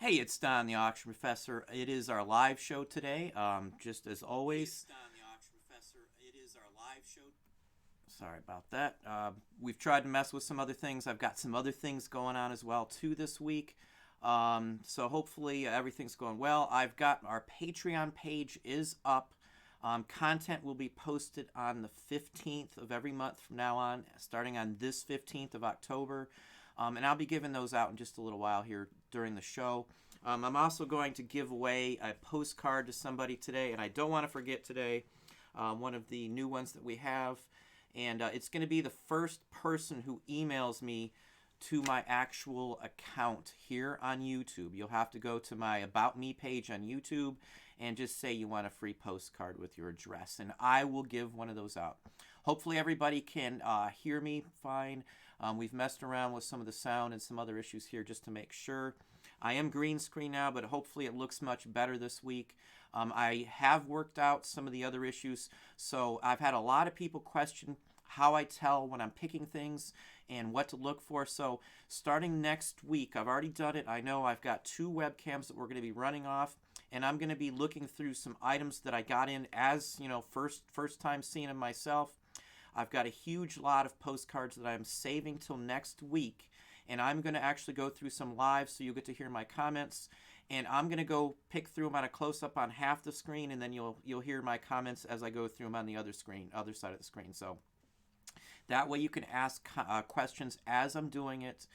Hey, it's Don, the Auction Professor. It is our live show today. Just as always. Don, the Auction Professor. It is our live show. Sorry about that. We've tried to mess with some other things. I've got some other things going on as well too this week. So hopefully everything's going well. I've got our Patreon page is up. Content will be posted on the 15th of every month from now on, starting on this 15th of October. And I'll be giving those out in just a little while here during the show. I'm also going to give away a postcard to somebody today, and I don't want to forget today one of the new ones that we have. And it's going to be the first person who emails me to my actual account here on YouTube. You'll have to go to my About Me page on YouTube and just say you want a free postcard with your address, and I will give one of those out. Hopefully everybody can hear me fine. We've messed around with some of the sound and some other issues here just to make sure. I am green screen now, but hopefully it looks much better this week. I have worked out some of the other issues, so I've had a lot of people question how I tell when I'm picking things and what to look for. So starting next week, I've already done it. I know I've got 2 webcams that we're going to be running off, and I'm going to be looking through some items that I got in as, first time seeing them myself. I've got a huge lot of postcards that I'm saving till next week, and I'm going to actually go through some live so you'll get to hear my comments, and I'm going to go pick through them on a close-up on half the screen, and then you'll hear my comments as I go through them on the other side of the screen. So that way you can ask questions as I'm doing it.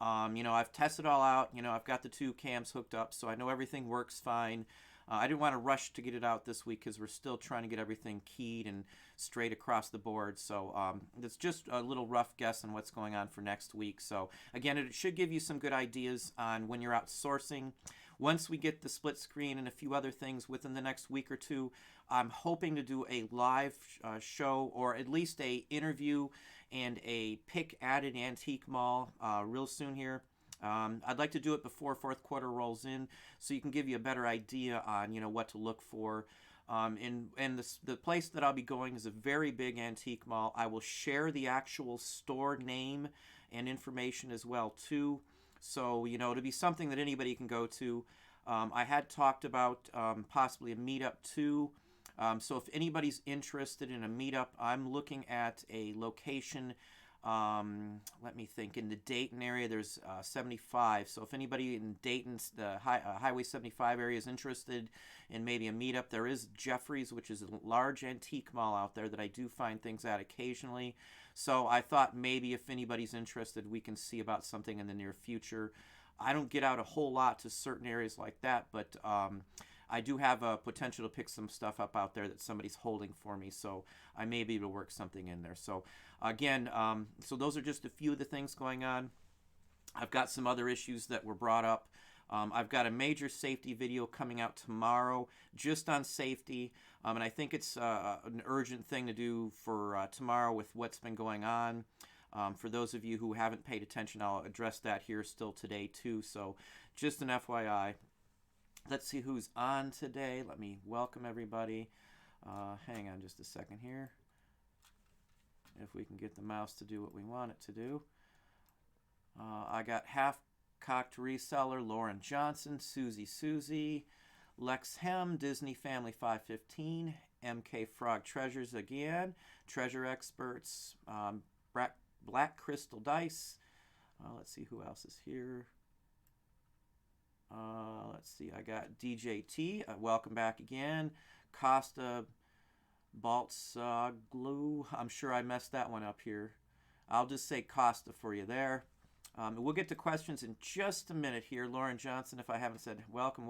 I've tested it all out. I've got the 2 cams hooked up, so I know everything works fine. I didn't want to rush to get it out this week because we're still trying to get everything keyed and straight across the board. So it's just a little rough guess on what's going on for next week. So again, it should give you some good ideas on when you're out sourcing. Once we get the split screen and a few other things within the next week or two, I'm hoping to do a live show or at least a interview and a pick at an antique mall real soon here. I'd like to do it before fourth quarter rolls in, so you can give you a better idea on what to look for. And the place that I'll be going is a very big antique mall. I will share the actual store name and information as well too, so to be something that anybody can go to. I had talked about possibly a meetup too. So if anybody's interested in a meetup, I'm looking at a location. Let me think. In the Dayton area, there's 75. So if anybody in Dayton's the Highway 75 area is interested in maybe a meetup, there is Jeffrey's, which is a large antique mall out there that I do find things at occasionally. So I thought maybe if anybody's interested, we can see about something in the near future. I don't get out a whole lot to certain areas like that, but I do have a potential to pick some stuff up out there that somebody's holding for me, so I may be able to work something in there. So again, so those are just a few of the things going on. I've got some other issues that were brought up. I've got a major safety video coming out tomorrow just on safety, and I think it's an urgent thing to do for tomorrow with what's been going on. For those of you who haven't paid attention, I'll address that here still today too, so just an FYI. Let's see who's on today. Let me welcome everybody. Hang on just a second here. If we can get the mouse to do what we want it to do. I got Half-Cocked Reseller, Lauren Johnson, Susie, Lex Hem, Disney Family 515, MK Frog Treasures again, Treasure Experts, Black Crystal Dice. Let's see who else is here. Let's see, I got DJT, welcome back again. Costa Baltzoglu, I'm sure I messed that one up here. I'll just say Costa for you there. We'll get to questions in just a minute here. Lauren Johnson, if I haven't said welcome.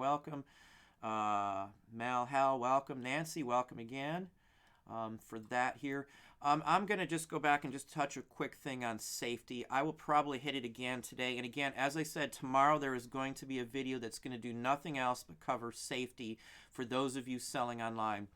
Mal Hal, welcome. Nancy, welcome again for that here. I'm going to just go back and just touch a quick thing on safety. I will probably hit it again today. And again, as I said, tomorrow there is going to be a video that's going to do nothing else but cover safety for those of you selling online.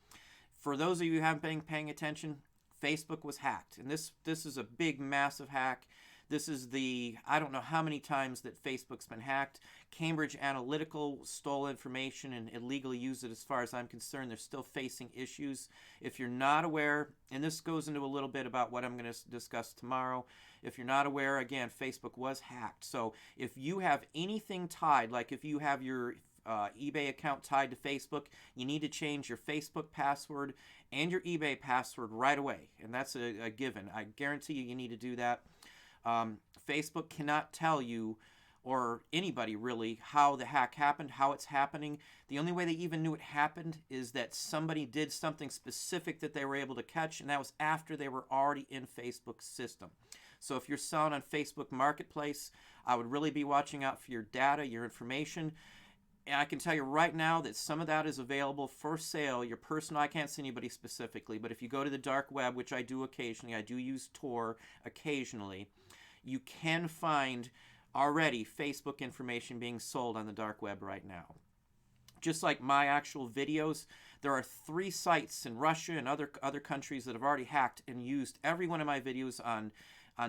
For those of you who haven't been paying attention, Facebook was hacked. And this is a big, massive hack. This is I don't know how many times that Facebook's been hacked. Cambridge Analytica stole information and illegally used it. As far as I'm concerned, they're still facing issues. If you're not aware, and this goes into a little bit about what I'm going to discuss tomorrow, if you're not aware, again, Facebook was hacked. So if you have anything tied, like if you have your eBay account tied to Facebook, you need to change your Facebook password and your eBay password right away. And that's a given. I guarantee you need to do that. Facebook cannot tell you, or anybody really, how the hack happened, how it's happening. The only way they even knew it happened is that somebody did something specific that they were able to catch, and that was after they were already in Facebook's system. So if you're selling on Facebook Marketplace, I would really be watching out for your data, your information. And I can tell you right now that some of that is available for sale. Your personal, I can't see anybody specifically, but if you go to the dark web, which I do occasionally, I do use Tor occasionally, you can find already Facebook information being sold on the dark web right now. Just like my actual videos, there are 3 sites in Russia and other countries that have already hacked and used every one of my videos on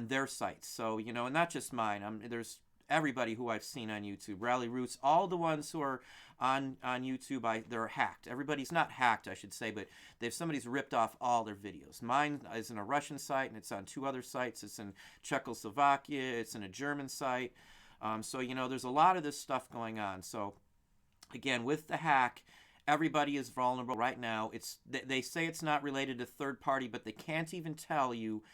their sites. So, you know, and not just mine. There's everybody who I've seen on YouTube, Rally Roots, all the ones who are on YouTube, they're hacked. Everybody's not hacked, I should say, but somebody's ripped off all their videos. Mine is in a Russian site, and it's on 2 other sites. It's in Czechoslovakia. It's in a German site. So, you know, there's a lot of this stuff going on. So, again, with the hack, everybody is vulnerable right now. They say it's not related to third party, but they can't even tell you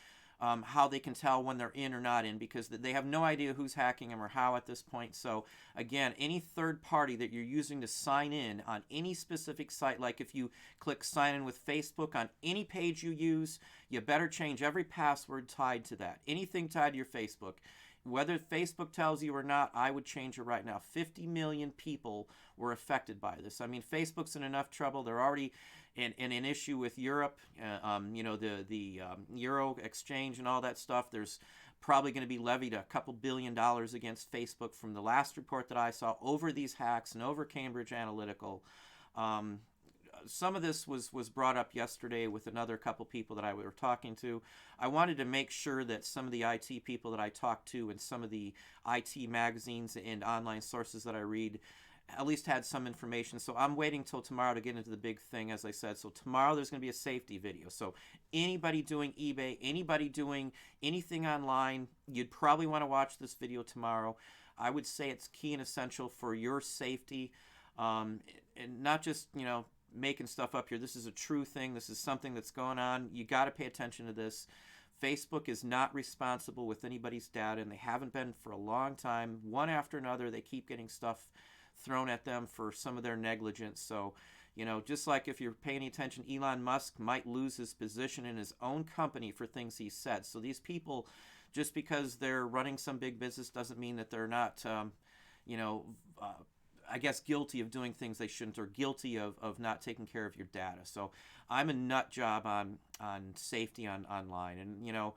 how they can tell when they're in or not in, because they have no idea who's hacking them or how at this point. So again, any third party that you're using to sign in on any specific site, like if you click sign in with Facebook on any page you use, you better change every password tied to that. Anything tied to your Facebook. Whether Facebook tells you or not, I would change it right now. 50 million people were affected by this. I mean, Facebook's in enough trouble. They're already in an issue with Europe, you know, the Euro exchange and all that stuff. There's probably going to be levied $2 billion against Facebook from the last report that I saw over these hacks and over Cambridge Analytica. Some of this was brought up yesterday with another couple people that I were talking to. I wanted to make sure that some of the IT people that I talked to and some of the IT magazines and online sources that I read at least had some information. So I'm waiting till tomorrow to get into the big thing, as I said. So tomorrow there's going to be a safety video. So anybody doing eBay, anybody doing anything online, you'd probably want to watch this video tomorrow. I would say it's key and essential for your safety, and not just, you know, making stuff up here. This is a true thing. This is something that's going on. You got to pay attention to this. Facebook is not responsible with anybody's data, and they haven't been for a long time. One after another, they keep getting stuff thrown at them for some of their negligence. So, you know, just like if you're paying attention, Elon Musk might lose his position in his own company for things he said. So these people, just because they're running some big business doesn't mean that they're not, you know, I guess guilty of doing things they shouldn't, or guilty of not taking care of your data. So I'm a nut job on safety online. And, you know,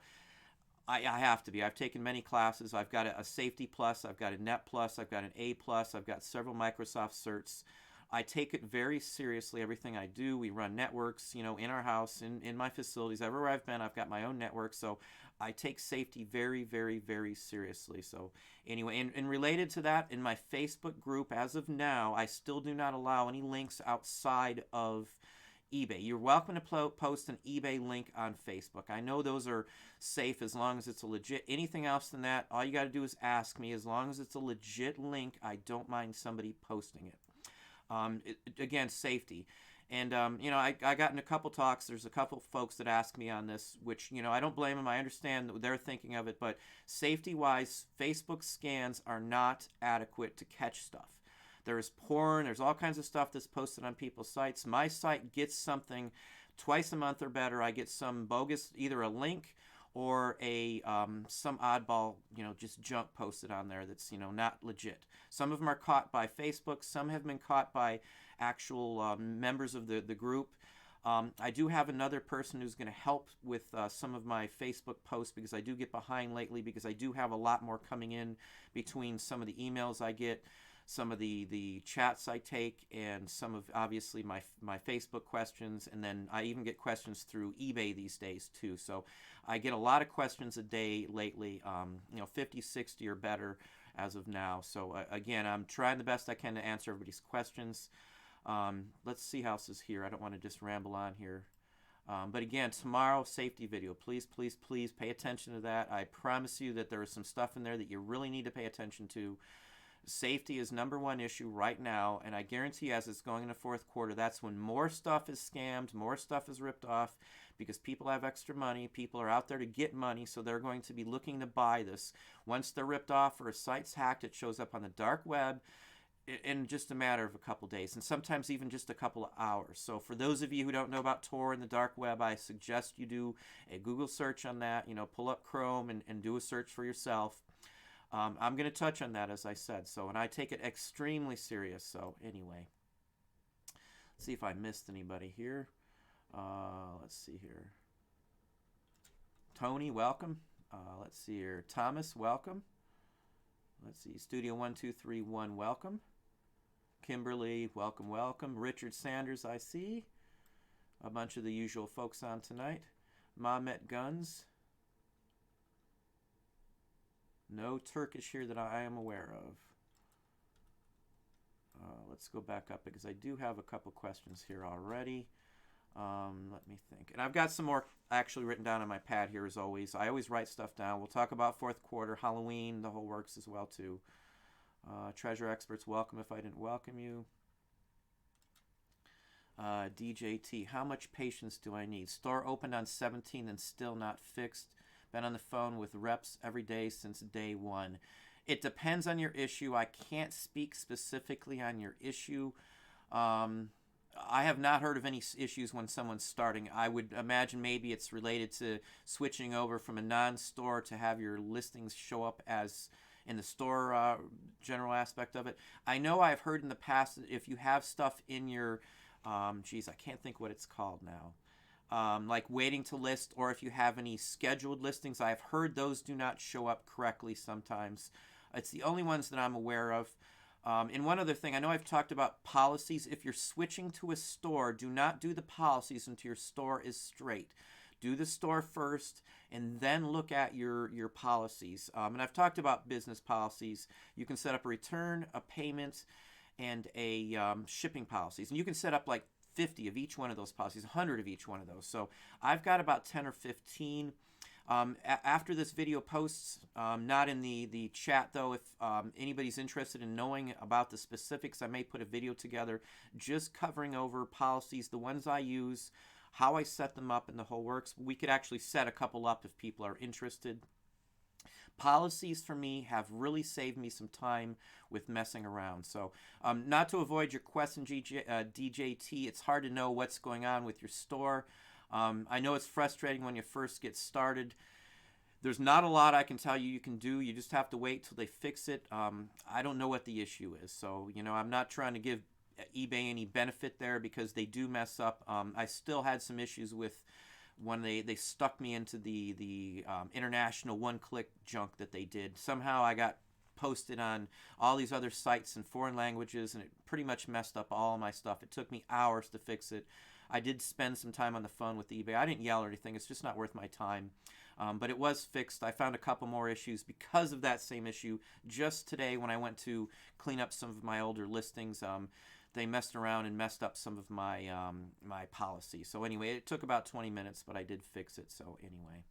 I have to be. I've taken many classes. I've got a Safety Plus. I've got a Net Plus. I've got an A Plus. I've got several Microsoft certs. I take it very seriously, everything I do. We run networks, you know, in our house, in my facilities. Everywhere I've been, I've got my own network. So I take safety very, very, very seriously. So anyway, and related to that, in my Facebook group, as of now, I still do not allow any links outside of eBay. You're welcome to post an eBay link on Facebook. I know those are safe as long as it's a legit. Anything else than that, all you got to do is ask me. As long as it's a legit link, I don't mind somebody posting it. Again, safety. And, you know, I got in a couple talks. There's a couple folks that ask me on this, which, you know, I don't blame them. I understand that they're thinking of it. But safety-wise, Facebook scans are not adequate to catch stuff. There's porn. There's all kinds of stuff that's posted on people's sites. My site gets something twice a month or better. I get some bogus, either a link or some oddball, you know, just junk posted on there that's, you know, not legit. Some of them are caught by Facebook. Some have been caught by actual members of the group. I do have another person who's going to help with some of my Facebook posts, because I do get behind lately, because I do have a lot more coming in between some of the emails I get. some of the chats I take, and some of obviously my Facebook questions, and then I even get questions through eBay these days too. So I get a lot of questions a day lately, 50, 60 or better as of now. So again, I'm trying the best I can to answer everybody's questions. Let's see how else is here. I don't want to just ramble on here. But again, tomorrow, safety video. Please, please, please pay attention to that. I promise you that there is some stuff in there that you really need to pay attention to. Safety is #1 issue right now, and I guarantee as it's going into fourth quarter, that's when more stuff is scammed, more stuff is ripped off, because people have extra money. People are out there to get money, so they're going to be looking to buy this. Once they're ripped off or a site's hacked, it shows up on the dark web in just a matter of a couple days, and sometimes even just a couple of hours. So for those of you who don't know about Tor and the dark web, I suggest you do a Google search on that. Pull up Chrome and do a search for yourself. I'm going to touch on that, as I said. So, and I take it extremely serious. So anyway, let's see if I missed anybody here. Let's see here. Tony, welcome. Let's see here. Thomas, welcome. Let's see. Studio 1231, welcome. Kimberly, welcome, welcome. Richard Sanders, I see. A bunch of the usual folks on tonight. Mamet Guns. No Turkish here that I am aware of. Let's go back up because I do have a couple questions here already. Let me think. And I've got some more actually written down on my pad here as always. I always write stuff down. We'll talk about fourth quarter, Halloween, the whole works as well too. Treasure Experts, welcome if I didn't welcome you. DJT, how much patience do I need? Store opened on 17 and still not fixed. Been on the phone with reps every day since day one. It depends on your issue. I can't speak specifically on your issue. I have not heard of any issues when someone's starting. I would imagine maybe it's related to switching over from a non-store to have your listings show up as in the store general aspect of it. I know I've heard in the past that if you have stuff in your, I can't think what it's called now. Like waiting to list, or if you have any scheduled listings, I've heard those do not show up correctly sometimes. It's the only ones that I'm aware of. And one other thing, I know I've talked about policies. If you're switching to a store, do not do the policies until your store is straight. Do the store first and then look at your policies. And I've talked about business policies. You can set up a return, a payment, and a shipping policies. And you can set up like 50 of each one of those policies, 100 of each one of those. So I've got about 10 or 15. After this video posts, not in the chat though, if anybody's interested in knowing about the specifics, I may put a video together just covering over policies, the ones I use, how I set them up, and the whole works. We could actually set a couple up if people are interested. Policies for me have really saved me some time with messing around. So not to avoid your question, DJT, it's hard to know what's going on with your store. I know it's frustrating when you first get started. There's not a lot I can tell you can do. You just have to wait till they fix it. I don't know what the issue is. So, I'm not trying to give eBay any benefit there because they do mess up. I still had some issues with when they stuck me into the international one-click junk that they did. Somehow I got posted on all these other sites in foreign languages, and it pretty much messed up all my stuff. It took me hours to fix it. I did spend some time on the phone with eBay. I didn't yell or anything. It's just not worth my time. But it was fixed. I found a couple more issues because of that same issue. Just today when I went to clean up some of my older listings, they messed around and messed up some of my my policy. So anyway, it took about 20 minutes, but I did fix it. So anyway,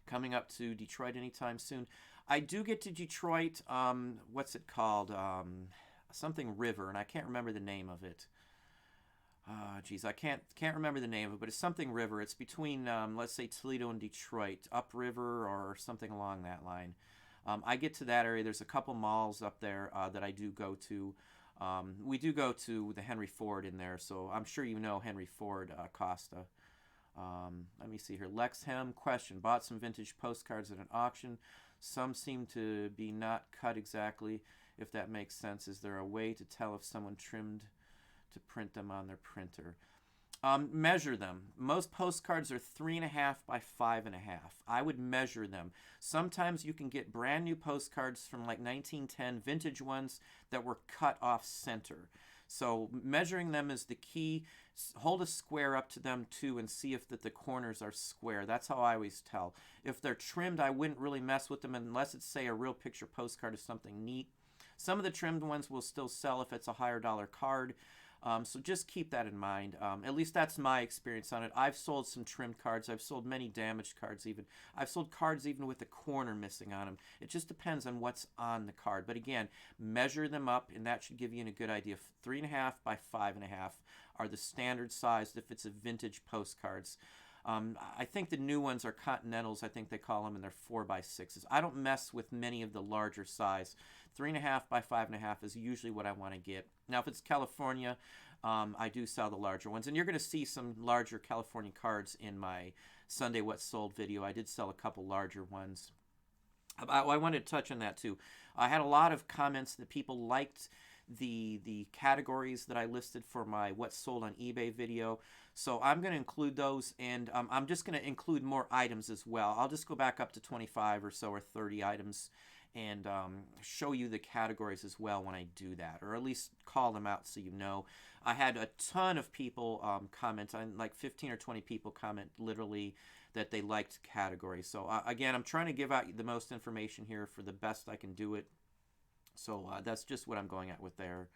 coming up to Detroit anytime soon. I do get to Detroit, what's it called? Something River, and I can't remember the name of it. I can't remember the name of it, but it's something River. It's between, let's say, Toledo and Detroit, upriver or something along that line. I get to that area. There's a couple malls up there that I do go to. We do go to the Henry Ford in there, so I'm sure you know Henry Ford Costa. Let me see here. Lex Hem, question. Bought some vintage postcards at an auction. Some seem to be not cut exactly, if that makes sense. Is there a way to tell if someone trimmed to print them on their printer? Measure them. Most postcards are 3.5 by 5.5. I would measure them. Sometimes you can get brand new postcards from like 1910, vintage ones that were cut off center. So measuring them is the key. Hold a square up to them too and see if the corners are square. That's how I always tell. If they're trimmed, I wouldn't really mess with them unless it's, say, a real picture postcard of something neat. Some of the trimmed ones will still sell if it's a higher dollar card. So just keep that in mind. At least that's my experience on it. I've sold some trimmed cards. I've sold many damaged cards even. I've sold cards even with the corner missing on them. It just depends on what's on the card. But again, measure them up, and that should give you a good idea. 3.5 by 5.5 are the standard size if it's a vintage postcards. I think the new ones are Continentals, I think they call them, and they're 4 by 6s. I don't mess with many of the larger size. 3.5 by 5.5 is usually what I want to get. Now, if it's California, I do sell the larger ones, and you're going to see some larger California cards in my Sunday What's Sold video. I did sell a couple larger ones. I wanted to touch on that too. I had a lot of comments that people liked the categories that I listed for my What's Sold on eBay video. So I'm going to include those, and I'm just going to include more items as well. I'll just go back up to 25 or so, or 30 items, and show you the categories as well when I do that, or at least call them out so you know. I had a ton of people comment, like 15 or 20 people comment literally that they liked categories. So again, I'm trying to give out the most information here for the best I can do it. So that's just what I'm going at with there.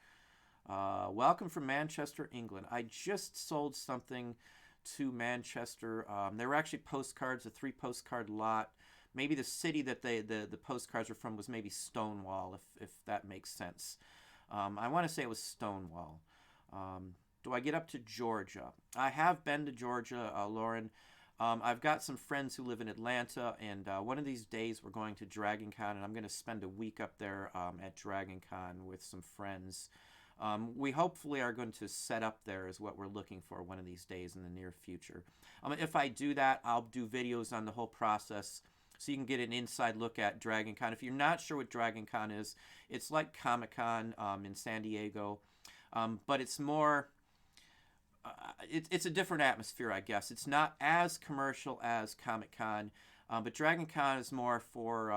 Welcome from Manchester, England. I just sold something to Manchester. They were actually postcards, a 3-postcard lot. Maybe the city that the postcards were from was maybe Stonewall, if that makes sense. I want to say it was Stonewall. Do I get up to Georgia? I have been to Georgia, Lauren. I've got some friends who live in Atlanta, and one of these days we're going to Dragon Con, and I'm going to spend a week up there at Dragon Con with some friends. We hopefully are going to set up there is what we're looking for one of these days in the near future. If I do that, I'll do videos on the whole process so you can get an inside look at Dragon Con. If you're not sure what Dragon Con is, it's like Comic-Con in San Diego, but it's more... it's a different atmosphere, I guess. It's not as commercial as Comic-Con, but Dragon Con is more for,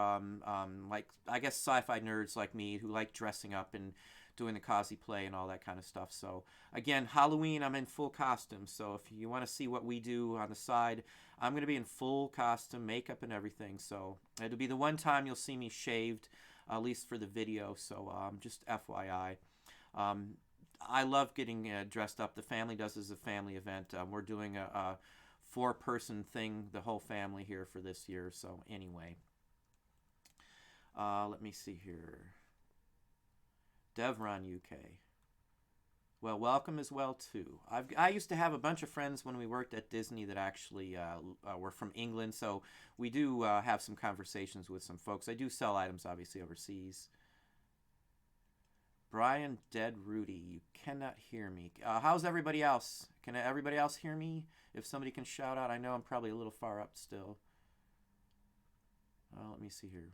like, I guess, sci-fi nerds like me who like dressing up and doing the cosplay and all that kind of stuff. So, again, Halloween, I'm in full costume. So if you want to see what we do on the side, I'm going to be in full costume, makeup and everything. So it'll be the one time you'll see me shaved, at least for the video. So just FYI. I love getting dressed up. The family does as a family event. We're doing a 4-person thing, the whole family here for this year. So anyway, let me see here. Devron, UK. Well, welcome as well too. I used to have a bunch of friends when we worked at Disney that actually were from England. So we do have some conversations with some folks. I do sell items obviously overseas. Brian, Dead Rudy, you cannot hear me. How's everybody else? Can everybody else hear me? If somebody can shout out, I know I'm probably a little far up still. Let me see here.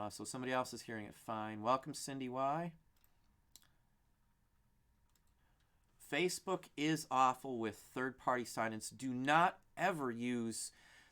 So somebody else is hearing it fine. Welcome, Cindy Y. Facebook is awful with third-party sign-ins. Do not ever use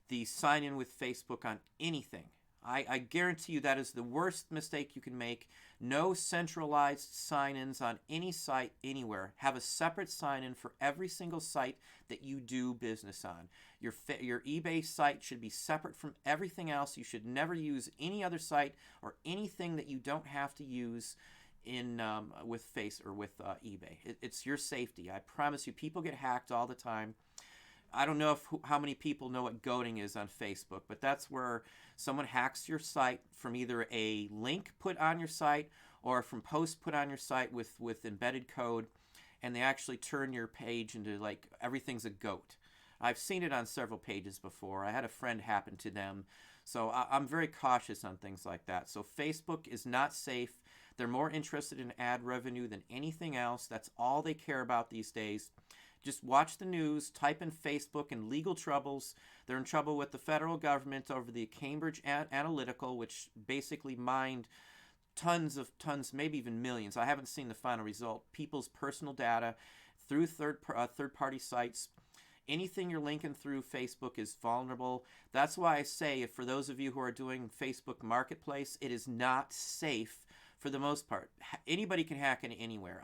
the sign-in with Facebook on anything. I guarantee you that is the worst mistake you can make. No centralized sign-ins on any site anywhere. Have a separate sign-in for every single site that you do business on. Your eBay site should be separate from everything else. You should never use any other site or anything that you don't have to use in with eBay. It's your safety. I promise you, people get hacked all the time. I don't know how many people know what goating is on Facebook, but that's where someone hacks your site from either a link put on your site or from posts put on your site with embedded code, and they actually turn your page into like everything's a goat. I've seen it on several pages before. I had a friend happen to them. So I'm very cautious on things like that. So Facebook is not safe. They're more interested in ad revenue than anything else. That's all they care about these days. Just watch the news, type in Facebook and legal troubles. They're in trouble with the federal government over the Cambridge Analytica, which basically mined tons, maybe even millions. I haven't seen the final result. People's personal data. through third-party sites. Anything you're linking through Facebook is vulnerable. That's why I say, for those of you who are doing Facebook Marketplace, it is not safe for the most part. Anybody can hack into anywhere.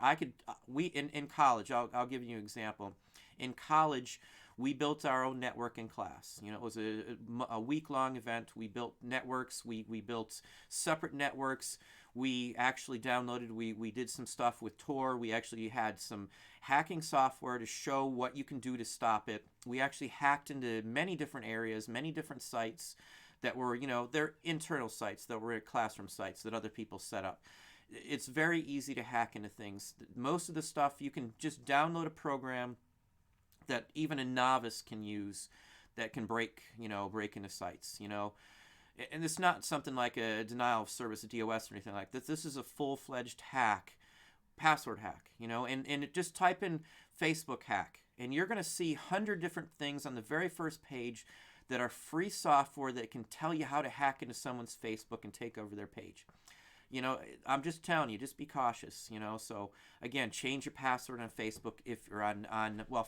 In college, I'll give you an example. In college, we built our own network in class. It was a week-long event. We built networks. We built separate networks. We actually downloaded, we did some stuff with Tor. We actually had some hacking software to show what you can do to stop it. We actually hacked into many different areas, many different sites that were, they're internal sites that were classroom sites that other people set up. It's very easy to hack into things. Most of the stuff, you can just download a program that even a novice can use that can break into sites, And it's not something like a denial of service, a DOS or anything like this. This is a full-fledged hack, password hack, and just type in Facebook hack, and you're going to see 100 different things on the very first page that are free software that can tell you how to hack into someone's Facebook and take over their page. I'm just telling you, just be cautious, So, again, change your password on Facebook if you're on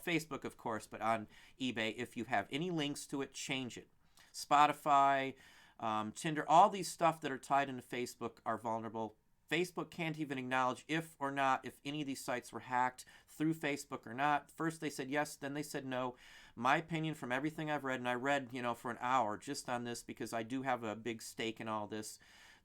Facebook, of course, but on eBay. If you have any links to it, change it. Spotify, Tinder, all these stuff that are tied into Facebook are vulnerable. Facebook can't even acknowledge if any of these sites were hacked through Facebook or not. First they said yes, then they said no. My opinion from everything I've read, and I read, for an hour just on this because I do have a big stake in all this,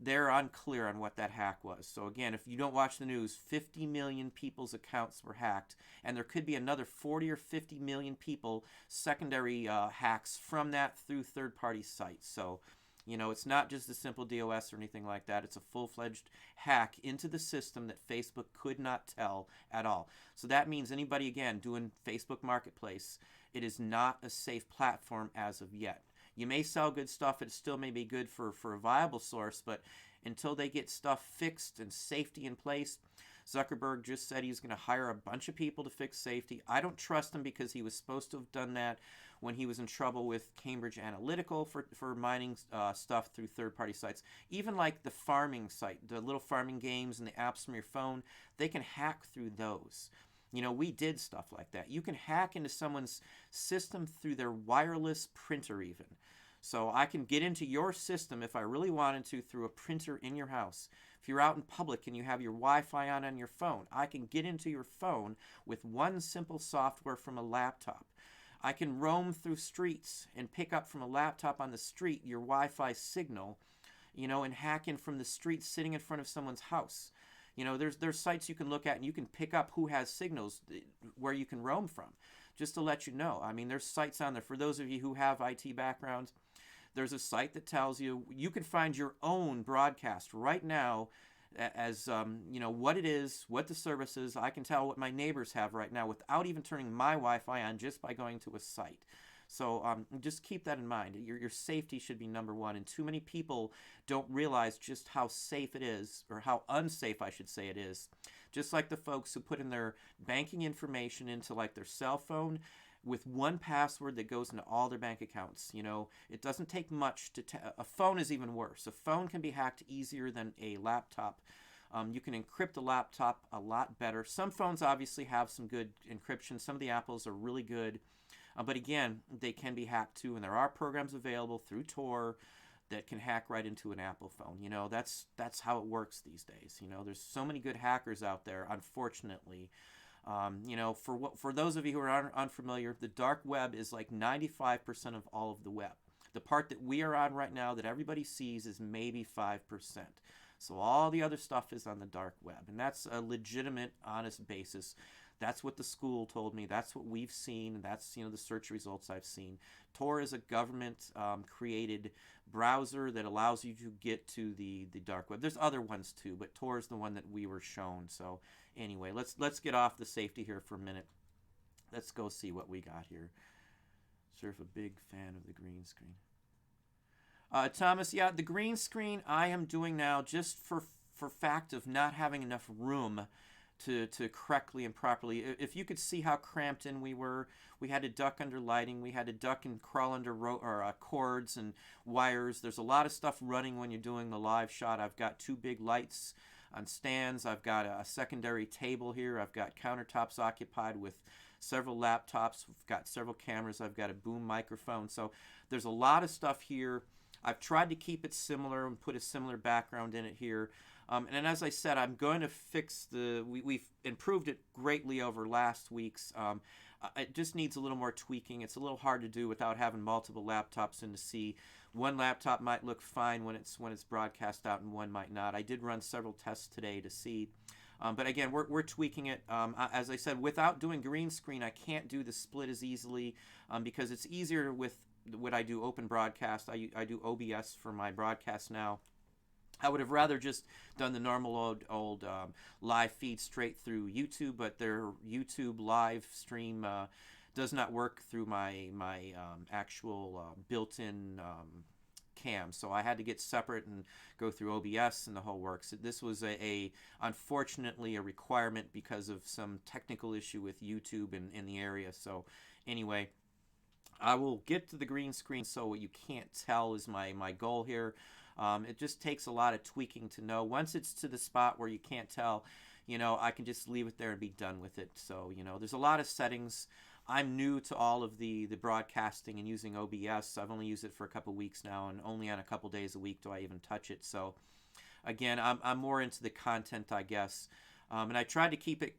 they're unclear on what that hack was. So again, if you don't watch the news, 50 million people's accounts were hacked, and there could be another 40 or 50 million people, secondary hacks from that through third-party sites. So, it's not just a simple DOS or anything like that. It's a full-fledged hack into the system that Facebook could not tell at all. So that means anybody, again, doing Facebook Marketplace, it is not a safe platform as of yet. You may sell good stuff. It still may be good for a viable source, but until they get stuff fixed and safety in place, Zuckerberg just said he's going to hire a bunch of people to fix safety. I don't trust him because he was supposed to have done that when he was in trouble with Cambridge Analytica for mining stuff through third-party sites. Even like the farming site, the little farming games and the apps from your phone, they can hack through those. We did stuff like that. You can hack into someone's system through their wireless printer even. So I can get into your system if I really wanted to through a printer in your house. If you're out in public and you have your Wi-Fi on your phone, I can get into your phone with one simple software from a laptop. I can roam through streets and pick up from a laptop on the street your Wi-Fi signal, and hack in from the street sitting in front of someone's house. There's sites you can look at and you can pick up who has signals where you can roam from, just to let you know. I mean, there's sites on there. For those of you who have IT backgrounds, there's a site that tells you can find your own broadcast right now as, what it is, what the service is. I can tell what my neighbors have right now without even turning my Wi-Fi on, just by going to a site. So just keep that in mind. Your safety should be number one, and too many people don't realize just how safe it is, or how unsafe, I should say, it is. Just like the folks who put in their banking information into like their cell phone with one password that goes into all their bank accounts. It doesn't take much to a phone is even worse. A phone can be hacked easier than a laptop. You can encrypt a laptop a lot better. Some phones obviously have some good encryption. Some of the Apples are really good. But again, they can be hacked too, and there are programs available through Tor that can hack right into an Apple phone. That's how it works these days. There's so many good hackers out there, unfortunately. For those of you who are unfamiliar, the dark web is like 95% of all of the web. The part that we are on right now that everybody sees is maybe 5%. So all the other stuff is on the dark web, and that's a legitimate, honest basis. That's what the school told me. That's what we've seen. That's, the search results I've seen. Tor is a government-created browser that allows you to get to the dark web. There's other ones too, but Tor is the one that we were shown. So anyway, let's get off the safety here for a minute. Let's go see what we got here. Surf a big fan of the green screen. Thomas, yeah, the green screen I am doing now just for fact of not having enough room to correctly and properly. If you could see how cramped in we were, we had to duck under lighting, we had to duck and crawl under cords and wires. There's a lot of stuff running when you're doing the live shot. I've got two big lights on stands. I've got a secondary table here. I've got countertops occupied with several laptops. We've got several cameras. I've got a boom microphone. So there's a lot of stuff here. I've tried to keep it similar and put a similar background in it here. And as I said, I'm going to fix we've improved it greatly over last week's. It just needs a little more tweaking. It's a little hard to do without having multiple laptops in to see. One laptop might look fine when it's broadcast out, and one might not. I did run several tests today to see. But again, we're tweaking it. As I said, without doing green screen, I can't do the split as easily because it's easier with what I do open broadcast. I do OBS for my broadcast now. I would have rather just done the normal old live feed straight through YouTube, but their YouTube live stream does not work through my actual built-in cam. So I had to get separate and go through OBS and the whole works. This was unfortunately a requirement because of some technical issue with YouTube in the area. So anyway, I will get to the green screen so what you can't tell is my goal here. It just takes a lot of tweaking to know. Once it's to the spot where you can't tell, I can just leave it there and be done with it. So, there's a lot of settings. I'm new to all of the broadcasting and using OBS. I've only used it for a couple weeks now, and only on a couple days a week do I even touch it. So, again, I'm more into the content, I guess. And I tried to keep it,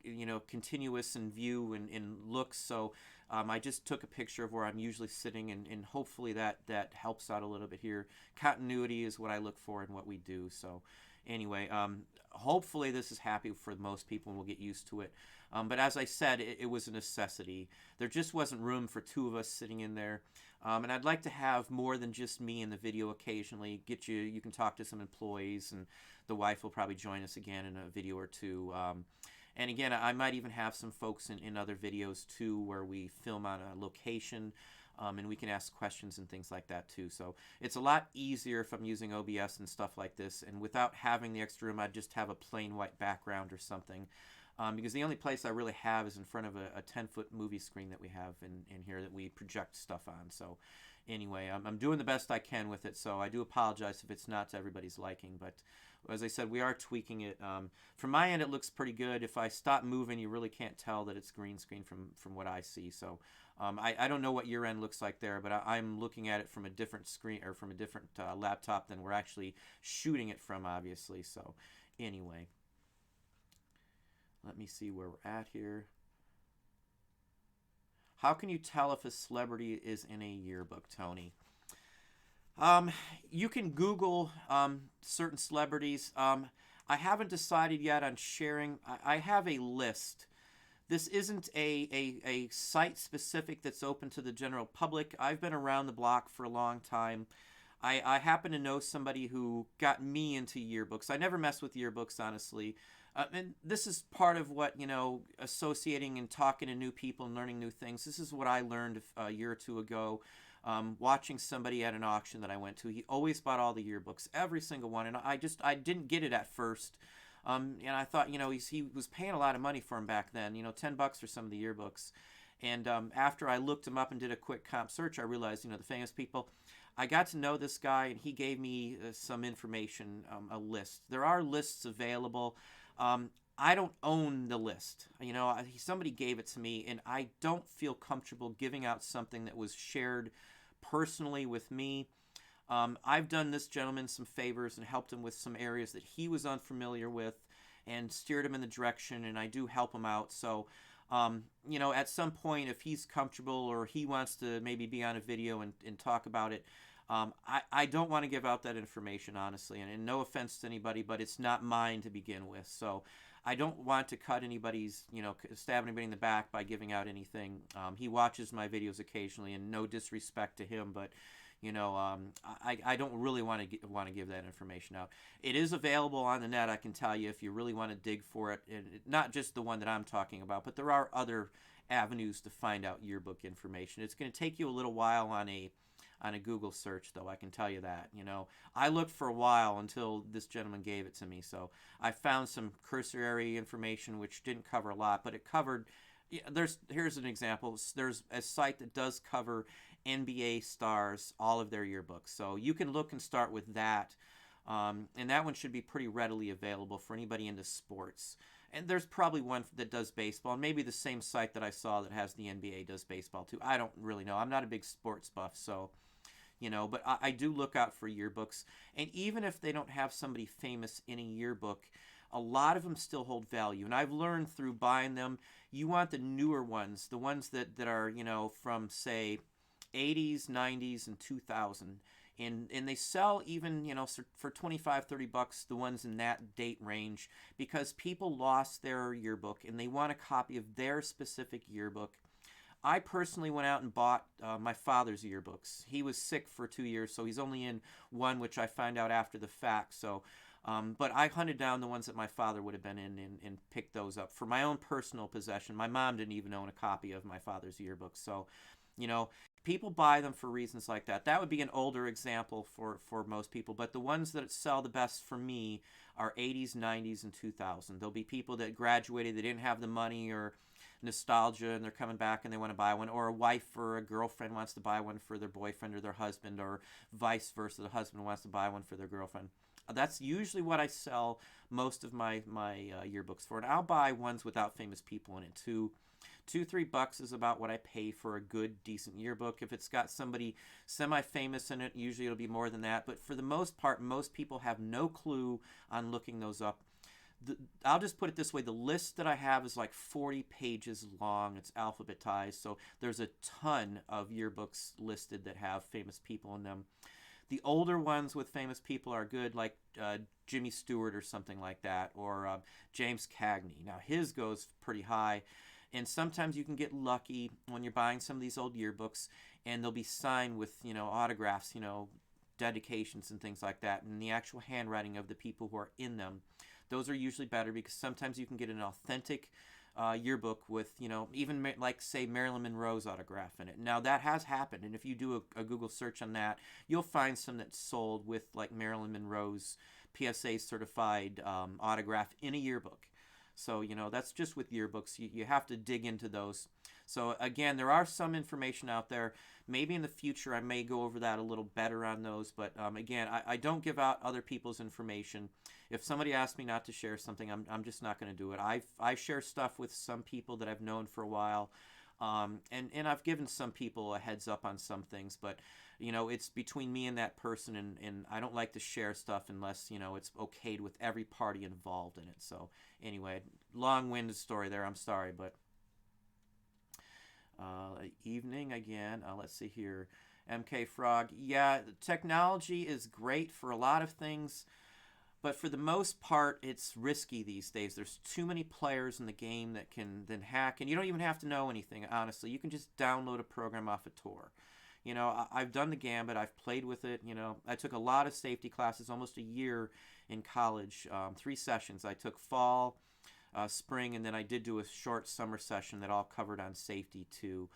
continuous in view and looks. So I just took a picture of where I'm usually sitting, and hopefully that helps out a little bit here. Continuity is what I look for in what we do. So anyway, hopefully this is happy for most people and we'll get used to it. But as I said, it was a necessity. There just wasn't room for two of us sitting in there. And I'd like to have more than just me in the video occasionally. You can talk to some employees, and the wife will probably join us again in a video or two. And again, I might even have some folks in other videos too where we film on a location, and we can ask questions and things like that too. So it's a lot easier if I'm using OBS and stuff like this, and without having the extra room, I'd just have a plain white background or something. Because the only place I really have is in front of a 10-foot movie screen that we have in here that we project stuff on. So anyway, I'm doing the best I can with it, so I do apologize if it's not to everybody's liking. But as I said, we are tweaking it. From my end, it looks pretty good. If I stop moving, you really can't tell that it's green screen from what I see. So I don't know what your end looks like there, but I'm looking at it from a different screen or from a different laptop than we're actually shooting it from, obviously. So anyway. Let me see where we're at here. How can you tell if a celebrity is in a yearbook, Tony? You can Google certain celebrities. I haven't decided yet on sharing. I have a list. This isn't a site specific that's open to the general public. I've been around the block for a long time. I happen to know somebody who got me into yearbooks. I never mess with yearbooks, honestly. And this is part of what, associating and talking to new people and learning new things. This is what I learned a year or two ago, watching somebody at an auction that I went to. He always bought all the yearbooks, every single one. And I didn't get it at first. And I thought, he was paying a lot of money for them back then, $10 for some of the yearbooks. And after I looked him up and did a quick comp search, I realized, the famous people. I got to know this guy, and he gave me some information, a list. There are lists available. I don't own the list. Somebody gave it to me, and I don't feel comfortable giving out something that was shared personally with me. I've done this gentleman some favors and helped him with some areas that he was unfamiliar with and steered him in the direction, and I do help him out. So, at some point, if he's comfortable or he wants to maybe be on a video and talk about it, I don't want to give out that information, honestly, and no offense to anybody, but it's not mine to begin with. So I don't want to cut anybody's, stab anybody in the back by giving out anything. He watches my videos occasionally, and no disrespect to him, but I don't really want to give that information out. It is available on the net, I can tell you, if you really want to dig for it. And not just the one that I'm talking about, but there are other avenues to find out yearbook information. It's going to take you a little while on a Google search, though, I can tell you that. I looked for a while until this gentleman gave it to me. So I found some cursory information which didn't cover a lot, but it covered. Here's an example. There's a site that does cover NBA stars, all of their yearbooks. So you can look and start with that. And that one should be pretty readily available for anybody into sports. And there's probably one that does baseball, and maybe the same site that I saw that has the NBA does baseball too. I don't really know. I'm not a big sports buff, so but I do look out for yearbooks. And even if they don't have somebody famous in a yearbook, a lot of them still hold value. And I've learned through buying them, you want the newer ones, the ones that are, from, say, 80s, 90s, and 2000. And they sell even, for 25, 30 bucks, the ones in that date range, because people lost their yearbook and they want a copy of their specific yearbook. I personally went out and bought my father's yearbooks. He was sick for 2 years, so he's only in one, which I found out after the fact. So, but I hunted down the ones that my father would have been in and picked those up for my own personal possession. My mom didn't even own a copy of my father's yearbook. So, people buy them for reasons like that. That would be an older example for most people. But the ones that sell the best for me are 80s, 90s, and 2000. There'll be people that graduated, they didn't have the money or nostalgia, and they're coming back and they want to buy one, or a wife or a girlfriend wants to buy one for their boyfriend or their husband, or vice versa, the husband wants to buy one for their girlfriend. That's usually what I sell most of my yearbooks for, and I'll buy ones without famous people in it too. $2-3 is about what I pay for a good, decent yearbook. If it's got somebody semi-famous in it, usually it'll be more than that. But for the most part, most people have no clue on looking those up. I'll just put it this way. The list that I have is like 40 pages long. It's alphabetized. So there's a ton of yearbooks listed that have famous people in them. The older ones with famous people are good, like Jimmy Stewart or something like that, or James Cagney. Now, his goes pretty high. And sometimes you can get lucky when you're buying some of these old yearbooks, and they'll be signed with, autographs, dedications and things like that, and the actual handwriting of the people who are in them. Those are usually better because sometimes you can get an authentic yearbook with, even like, say, Marilyn Monroe's autograph in it. Now, that has happened, and if you do a Google search on that, you'll find some that's sold with, like, Marilyn Monroe's PSA certified autograph in a yearbook. So, that's just with yearbooks. You have to dig into those. So, again, there are some information out there. Maybe in the future I may go over that a little better on those. But, again, I don't give out other people's information. If somebody asks me not to share something, I'm just not going to do it. I share stuff with some people that I've known for a while. And I've given some people a heads up on some things. But, it's between me and that person. And I don't like to share stuff unless, it's okayed with every party involved in it. So, anyway, long-winded story there. I'm sorry, but evening again. Let's see here. MK Frog. Yeah, technology is great for a lot of things, but for the most part, it's risky these days. There's too many players in the game that can then hack, and you don't even have to know anything, honestly. You can just download a program off a Tor. I've done the gambit. I've played with it. I took a lot of safety classes, almost a year in college, 3 sessions. I took fall, spring, and then I did do a short summer session that all covered on safety too.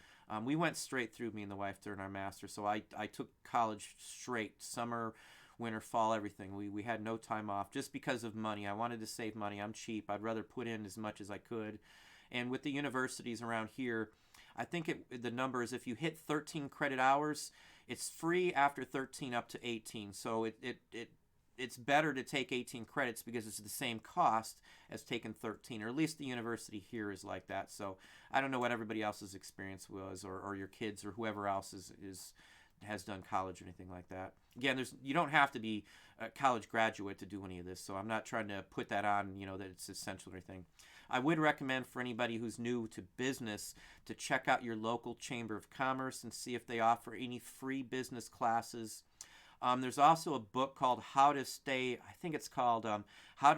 We went straight through, me and the wife, during our master. So I took college straight, summer, winter, fall, everything. We had no time off just because of money. I wanted to save money. I'm cheap. I'd rather put in as much as I could. And with the universities around here, I think the number is, if you hit 13 credit hours, it's free after 13 up to 18. So it's better to take 18 credits because it's the same cost as taking 13, or at least the university here is like that. So I don't know what everybody else's experience was, or your kids, or whoever else has done college or anything like that. Again, you don't have to be a college graduate to do any of this, so I'm not trying to put that on, that it's essential or anything. I would recommend for anybody who's new to business to check out your local Chamber of Commerce and see if they offer any free business classes. There's also a book called How to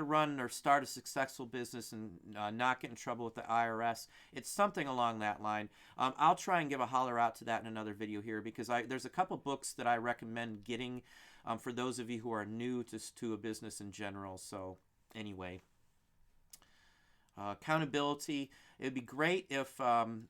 Run or Start a Successful Business and Not Get in Trouble with the IRS. It's something along that line. I'll try and give a holler out to that in another video here, because there's a couple books that I recommend getting for those of you who are new to a business in general. So anyway. Accountability. It would be great if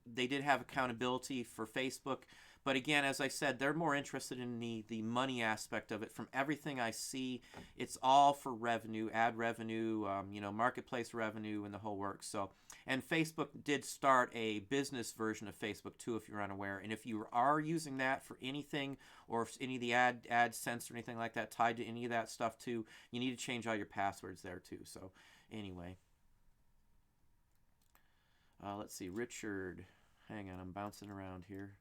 they did have accountability for Facebook, But again, as I said, they're more interested in the money aspect of it. From everything I see, it's all for revenue, ad revenue, marketplace revenue, and the whole works. So, and Facebook did start a business version of Facebook too, if you're unaware. And if you are using that for anything, or if any of the AdSense or anything like that tied to any of that stuff too, you need to change all your passwords there too. So, anyway, let's see, Richard. Hang on, I'm bouncing around here.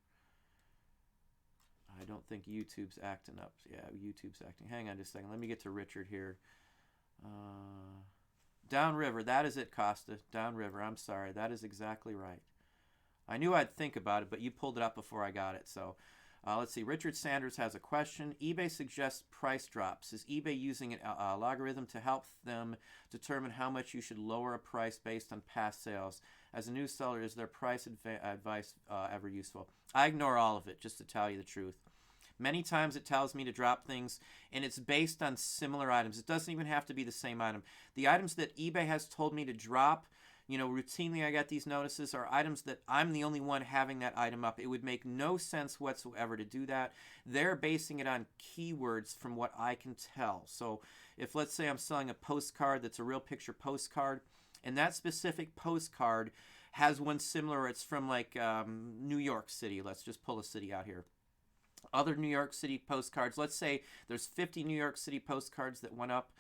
I don't think YouTube's acting up. Yeah, YouTube's acting. Hang on just a second. Let me get to Richard here. Downriver. That is it, Costa. Downriver. I'm sorry. That is exactly right. I knew I'd think about it, but you pulled it up before I got it. So let's see. Richard Sanders has a question. eBay suggests price drops. Is eBay using a logarithm to help them determine how much you should lower a price based on past sales? As a new seller, is their price advice ever useful? I ignore all of it, just to tell you the truth. Many times it tells me to drop things, and it's based on similar items. It doesn't even have to be the same item. The items that eBay has told me to drop, routinely I get these notices, are items that I'm the only one having that item up. It would make no sense whatsoever to do that. They're basing it on keywords from what I can tell. So if, let's say, I'm selling a postcard that's a real picture postcard, and that specific postcard has one similar, it's from like New York City. Let's just pull a city out here. Other New York City postcards, let's say there's 50 New York City postcards that went up,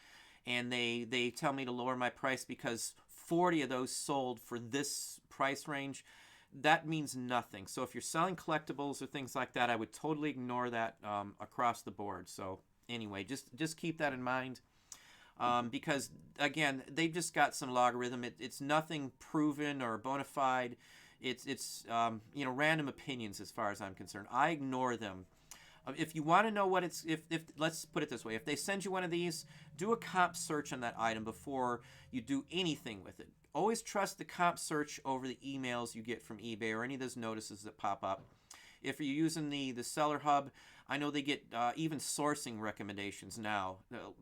and they tell me to lower my price because 40 of those sold for this price range. That means nothing. So if you're selling collectibles or things like that, I would totally ignore that across the board. So anyway, just keep that in mind. Because again, they've just got some logarithm. It's nothing proven or bona fide. It's random opinions as far as I'm concerned. I ignore them. If you want to know what it's, if let's put it this way, if they send you one of these, do a comp search on that item before you do anything with it. Always trust the comp search over the emails you get from eBay or any of those notices that pop up. If you're using the Seller Hub, I know they get even sourcing recommendations now.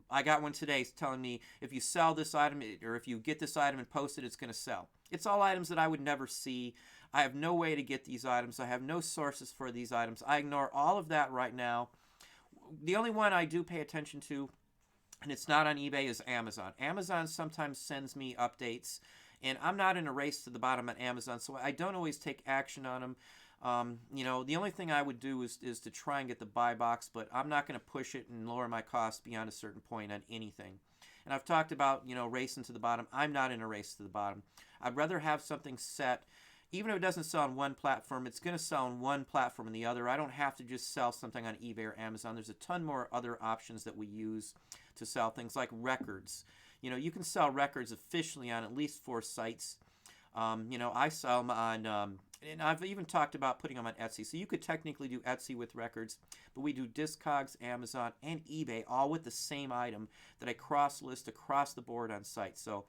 I got one today telling me if you sell this item or if you get this item and post it, it's going to sell. It's all items that I would never see. I have no way to get these items. I have no sources for these items. I ignore all of that right now. The only one I do pay attention to, and it's not on eBay, is Amazon. Amazon sometimes sends me updates, and I'm not in a race to the bottom on Amazon, so I don't always take action on them. The only thing I would do is to try and get the buy box, but I'm not going to push it and lower my costs beyond a certain point on anything. And I've talked about, racing to the bottom. I'm not in a race to the bottom. I'd rather have something set. Even if it doesn't sell on one platform, it's going to sell on one platform and the other. I don't have to just sell something on eBay or Amazon. There's a ton more other options that we use to sell things like records. You can sell records officially on at least 4 sites. I sell them on, and I've even talked about putting them on Etsy. So you could technically do Etsy with records, but we do Discogs, Amazon, and eBay all with the same item that I cross-list across the board on sites. So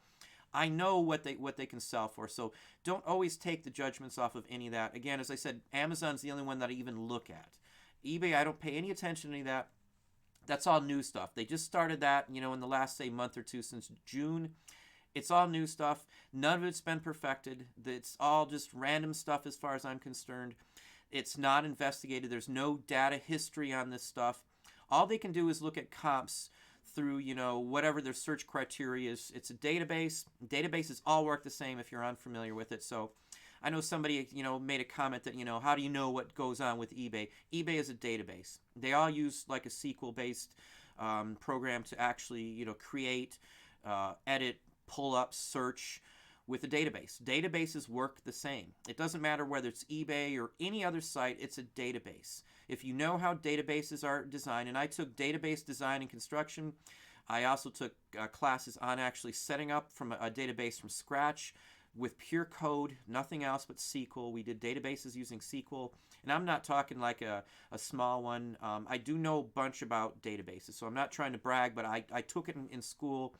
I know what they can sell for. So don't always take the judgments off of any of that. Again, as I said, Amazon's the only one that I even look at. eBay, I don't pay any attention to any of that. That's all new stuff. They just started that, in the last, say, month or two since June. It's all new stuff. None of it's been perfected. It's all just random stuff as far as I'm concerned. It's not investigated. There's no data history on this stuff. All they can do is look at comps through, whatever their search criteria is. It's a database. Databases all work the same if you're unfamiliar with it. So I know somebody, made a comment that, how do you know what goes on with eBay? eBay is a database. They all use like a SQL-based program to actually, create, edit, pull up, search with a database. Databases work the same. It doesn't matter whether it's eBay or any other site, it's a database. If you know how databases are designed, and I took database design and construction, I also took classes on actually setting up from a database from scratch with pure code, nothing else but SQL. We did databases using SQL, and I'm not talking like a small one. I do know a bunch about databases, so I'm not trying to brag, but I took it in school.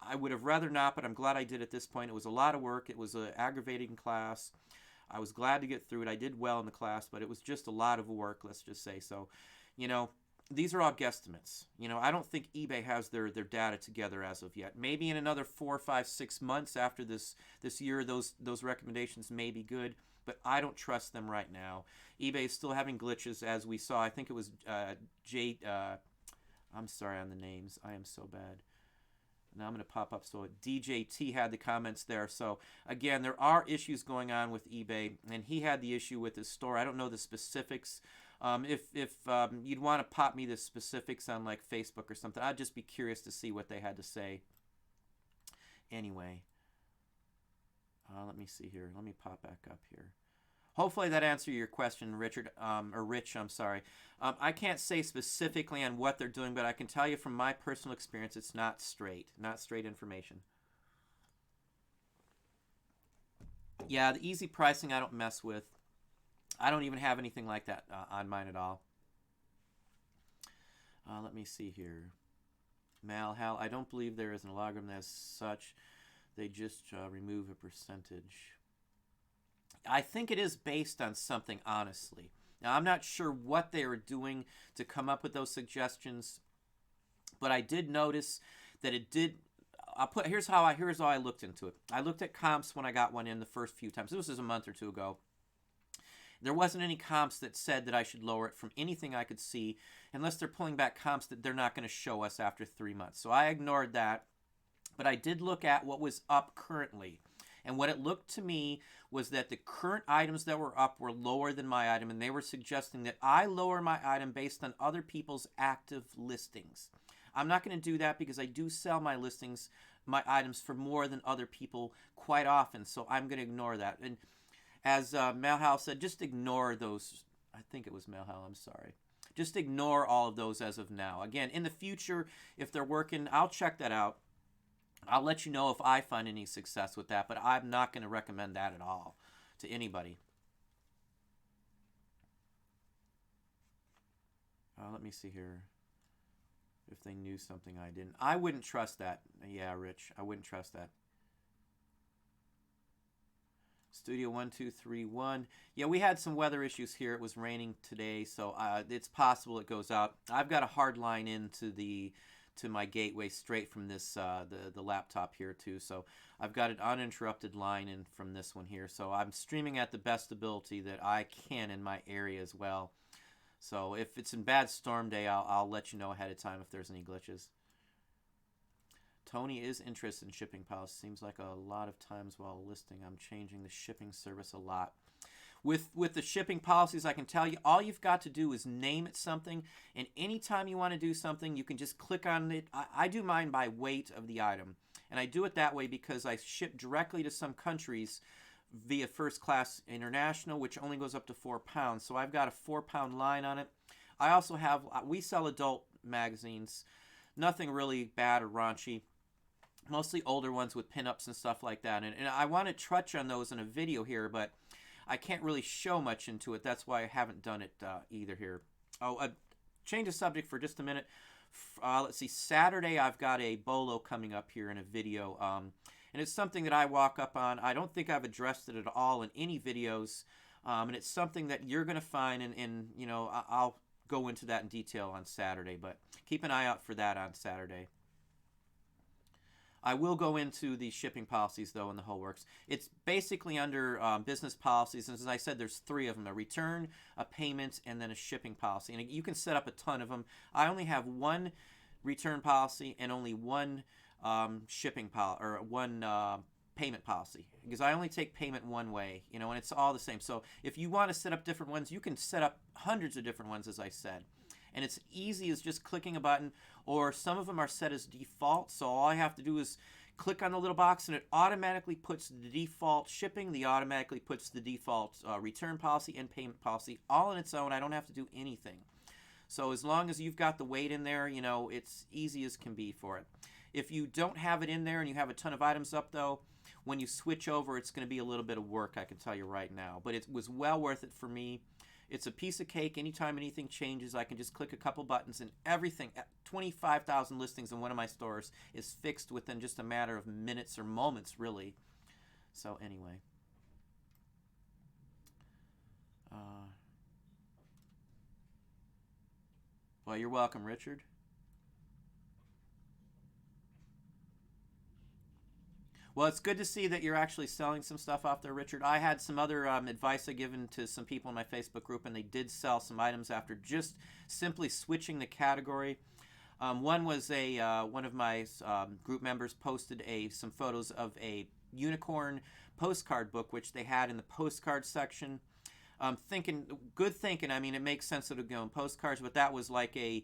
I would have rather not, but I'm glad I did at this point. It was a lot of work. It was an aggravating class. I was glad to get through it. I did well in the class, but it was just a lot of work, let's just say. So, these are all guesstimates. I don't think eBay has their data together as of yet. Maybe in another 4, 5, 6 months after this year, those recommendations may be good. but I don't trust them right now. eBay is still having glitches, as we saw. I think it was I'm sorry on the names. I am so bad. Now I'm going to pop up. So DJT had the comments there. So again, there are issues going on with eBay, and he had the issue with his store. I don't know the specifics. If you'd want to pop me the specifics on like Facebook or something, I'd just be curious to see what they had to say. Anyway, let me see here. Let me pop back up here. Hopefully that answered your question, Richard, or Rich, I'm sorry. I can't say specifically on what they're doing, but I can tell you from my personal experience, it's not straight information. Yeah, the easy pricing I don't mess with. I don't even have anything like that on mine at all. Let me see here. Malhal, I don't believe there is an algorithm as such. They just remove a percentage. I think it is based on something, honestly. Now, I'm not sure what they were doing to come up with those suggestions, but I did notice that it did. Here's how I looked into it. I looked at comps when I got one in the first few times. This was a month or two ago. There wasn't any comps that said that I should lower it from anything I could see, unless they're pulling back comps that they're not going to show us after 3 months. So I ignored that, but I did look at what was up currently. And what it looked to me was that the current items that were up were lower than my item, and they were suggesting that I lower my item based on other people's active listings. I'm not going to do that because I do sell my items for more than other people quite often, so I'm going to ignore that. And as Malhal said, just ignore those. I think it was Malhal, I'm sorry. Just ignore all of those as of now. Again, in the future, if they're working, I'll check that out. I'll let you know if I find any success with that, but I'm not going to recommend that at all to anybody. Let me see here. If they knew something I didn't. I wouldn't trust that. Yeah, Rich, I wouldn't trust that. Studio 1231. Yeah, we had some weather issues here. It was raining today, so it's possible it goes out. I've got a hard line into my gateway straight from this the laptop here too, so I've got an uninterrupted line in from this one here, so I'm streaming at the best ability that I can in my area as well. So if it's in bad storm day, I'll let you know ahead of time if there's any glitches. Tony is interested in shipping policy. Seems like a lot of times while listing I'm changing the shipping service a lot. With the shipping policies, I can tell you, all you've got to do is name it something, and anytime you want to do something, you can just click on it. I do mine by weight of the item, and I do it that way because I ship directly to some countries via First Class International, which only goes up to 4 pounds, so I've got a 4-pound line on it. I also have, we sell adult magazines, nothing really bad or raunchy, mostly older ones with pinups and stuff like that, and I want to touch on those in a video here, but I can't really show much into it. That's why I haven't done it either here. Change the subject for just a minute. Let's see. Saturday, I've got a bolo coming up here in a video. And it's something that I walk up on. I don't think I've addressed it at all in any videos. And it's something that you're going to find. And you know, I'll go into that in detail on Saturday. But keep an eye out for that on Saturday. I will go into the shipping policies, though, in the whole works. It's basically under business policies. And as I said, there's 3 of them: a return, a payment, and then a shipping policy. And you can set up a ton of them. I only have 1 return policy and only 1 shipping policy, or 1 payment policy, because I only take payment one way, you know, and it's all the same. So if you want to set up different ones, you can set up hundreds of different ones, as I said. And it's easy as just clicking a button, or some of them are set as default, so all I have to do is click on the little box and it automatically puts the default shipping, the automatically puts the default return policy and payment policy all on its own. I don't have to do anything. So as long as you've got the weight in there, you know, it's easy as can be for it. If you don't have it in there and you have a ton of items up, though, when you switch over, it's going to be a little bit of work, I can tell you right now. But it was well worth it for me. It's a piece of cake. Anytime anything changes, I can just click a couple buttons and everything, 25,000 listings in one of my stores, is fixed within just a matter of minutes or moments, really. So anyway. Well, you're welcome, Richard. Well, it's good to see that you're actually selling some stuff off there, Richard. I had some other advice I given to some people in my Facebook group, and they did sell some items after just simply switching the category. One was one of my group members posted some photos of a unicorn postcard book, which they had in the postcard section. Good thinking. I mean, it makes sense that it would go in postcards, but that was like a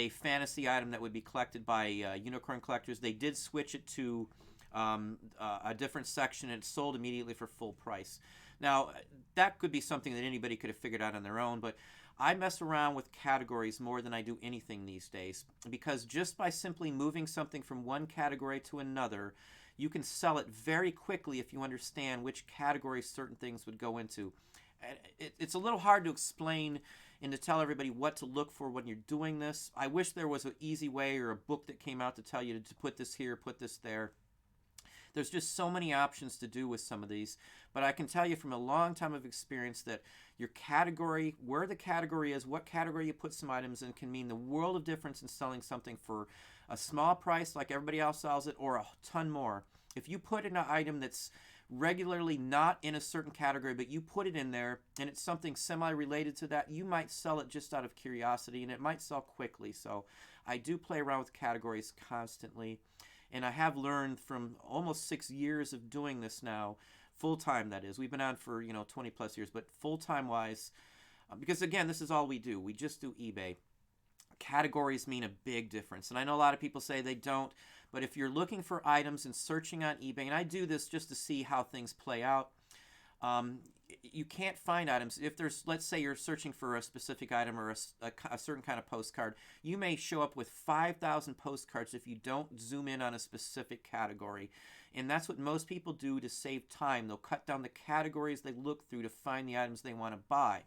fantasy item that would be collected by unicorn collectors. They did switch it to a different section, and it sold immediately for full price. Now, that could be something that anybody could have figured out on their own, but I mess around with categories more than I do anything these days, because just by simply moving something from one category to another, you can sell it very quickly if you understand which category certain things would go into. It's a little hard to explain and to tell everybody what to look for when you're doing this. I wish there was an easy way or a book that came out to tell you to put this here, put this there. There's just so many options to do with some of these, but I can tell you from a long time of experience that your category, where the category is, what category you put some items in, can mean the world of difference in selling something for a small price like everybody else sells it, or a ton more. If you put in an item that's regularly not in a certain category, but you put it in there and it's something semi-related to that, you might sell it just out of curiosity, and it might sell quickly. So I do play around with categories constantly. And I have learned from almost 6 years of doing this now, full-time that is. We've been on for, 20 plus years, but full-time wise, because again, this is all we do. We just do eBay. Categories mean a big difference. And I know a lot of people say they don't, but if you're looking for items and searching on eBay, and I do this just to see how things play out, you can't find items. If there's, let's say you're searching for a specific item or a certain kind of postcard, you may show up with 5,000 postcards if you don't zoom in on a specific category. And that's what most people do to save time. They'll cut down the categories they look through to find the items they want to buy.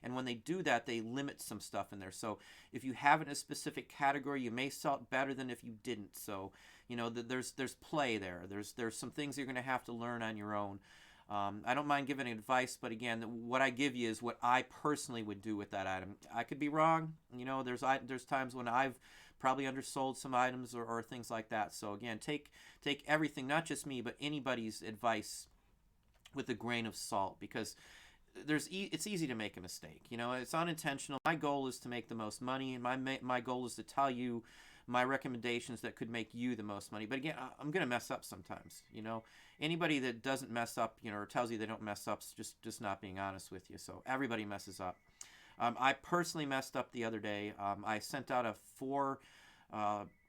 And when they do that, they limit some stuff in there. So if you have it in a specific category, you may sell it better than if you didn't. So, there's play there. There's some things you're going to have to learn on your own. I don't mind giving advice, but again, what I give you is what I personally would do with that item. I could be wrong. There's times when I've probably undersold some items or things like that. So again, take everything, not just me, but anybody's advice with a grain of salt, because it's easy to make a mistake. It's unintentional. My goal is to make the most money, and my goal is to tell you my recommendations that could make you the most money. But again, I'm going to mess up sometimes. Anybody that doesn't mess up, or tells you they don't mess up, is just not being honest with you. So everybody messes up. I personally messed up the other day. I sent out a 4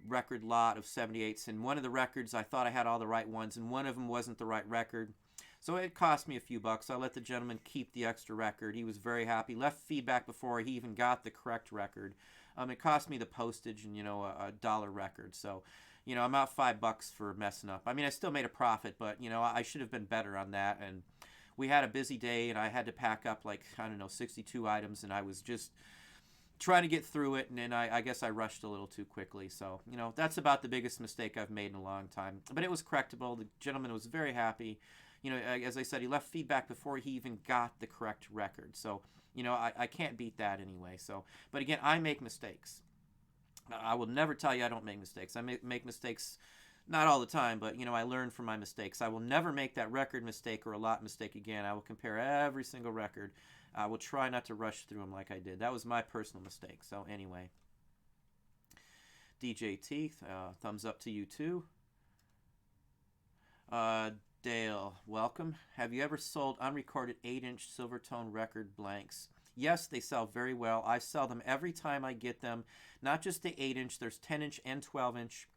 record lot of 78s, and one of the records I thought I had all the right ones, and one of them wasn't the right record. So it cost me a few bucks. I let the gentleman keep the extra record. He was very happy. Left feedback before he even got the correct record. It cost me the postage and, a dollar record. So, I'm out $5 for messing up. I mean, I still made a profit, but, I should have been better on that. And we had a busy day, and I had to pack up 62 items, and I was just trying to get through it. And then I guess I rushed a little too quickly. So, that's about the biggest mistake I've made in a long time. But it was correctable. The gentleman was very happy. As I said, he left feedback before he even got the correct record. So, I can't beat that anyway. So, but again, I make mistakes. I will never tell you I don't make mistakes. I make mistakes, not all the time, but, I learn from my mistakes. I will never make that record mistake or a lot mistake again. I will compare every single record. I will try not to rush through them like I did. That was my personal mistake. So, anyway. DJ Teeth, thumbs up to you too. Dale, welcome. Have you ever sold unrecorded 8-inch Silvertone record blanks? Yes, they sell very well. I sell them every time I get them. Not just the 8-inch. There's 10-inch and 12-inch.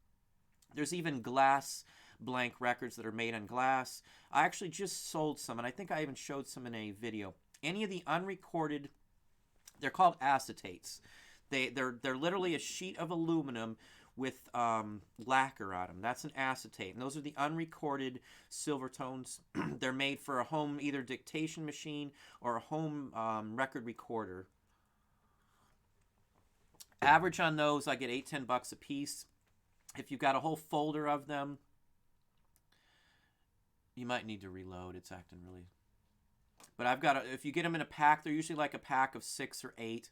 There's even glass blank records that are made on glass. I actually just sold some, and I think I even showed some in a video. Any of the unrecorded, they're called acetates. They're literally a sheet of aluminum with lacquer on them. That's an acetate. And those are the unrecorded Silvertones. They're made for a home either dictation machine or a home record recorder. Average on those, I get $8-10 a piece. If you've got a whole folder of them, you might need to reload. It's acting really... But if you get them in a pack, they're usually like a pack of 6 or 8.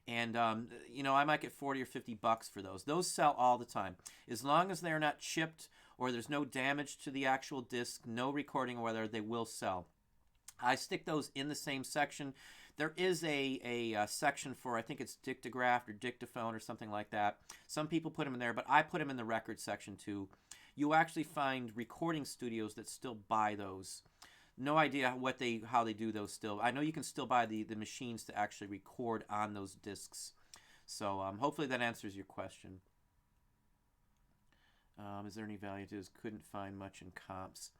And, I might get $40 or $50 for those. Those sell all the time. As long as they're not chipped or there's no damage to the actual disc, no recording, or whether they will sell. I stick those in the same section. There is a section for, I think it's dictograph or dictaphone or something like that. Some people put them in there, but I put them in the record section too. You actually find recording studios that still buy those. No idea how they do those still. I know you can still buy the machines to actually record on those discs. So hopefully that answers your question. Is there any value to this? Couldn't find much in comps.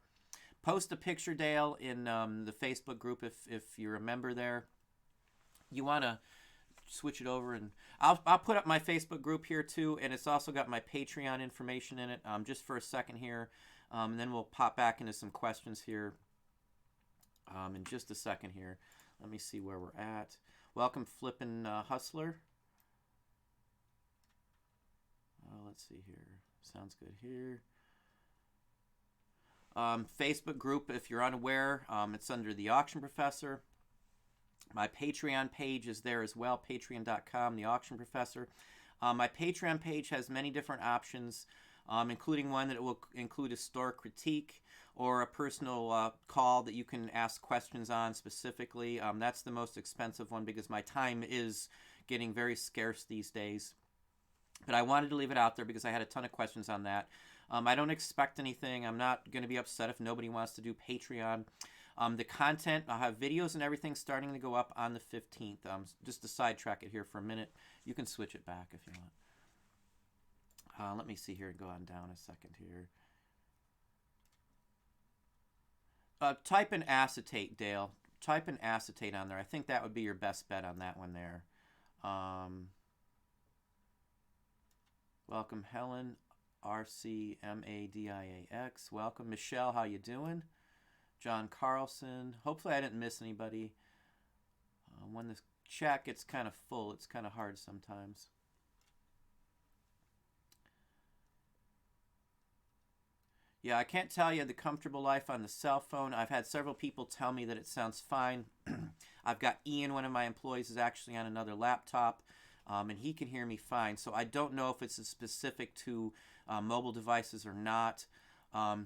Post a picture, Dale, in the Facebook group if you're a member there. You want to switch it over, and I'll put up my Facebook group here too, and it's also got my Patreon information in it. Just for a second here, and then we'll pop back into some questions here in just a second here. Let me see where we're at. Welcome, Flippin' Hustler. Let's see here. Sounds good here. Facebook group, if you're unaware, it's under The Auction Professor. My Patreon page is there as well, patreon.com, The Auction Professor. My Patreon page has many different options, including one that will include a store critique or a personal call that you can ask questions on specifically. That's the most expensive one because my time is getting very scarce these days. But I wanted to leave it out there because I had a ton of questions on that. I don't expect anything. I'm not going to be upset if nobody wants to do Patreon. The content, I'll have videos and everything starting to go up on the 15th. Just to sidetrack it here for a minute. You can switch it back if you want. Let me see here and go on down a second here. Type in acetate, Dale. Type in acetate on there. I think that would be your best bet on that one there. Welcome, Helen. RCMADIAX. Welcome, Michelle. How you doing? John Carlson. Hopefully I didn't miss anybody. When the chat gets kind of full, it's kind of hard sometimes. Yeah, I can't tell you the comfortable life on the cell phone. I've had several people tell me that it sounds fine. I've got Ian, one of my employees, is actually on another laptop, and he can hear me fine. So I don't know if it's specific to mobile devices or not. I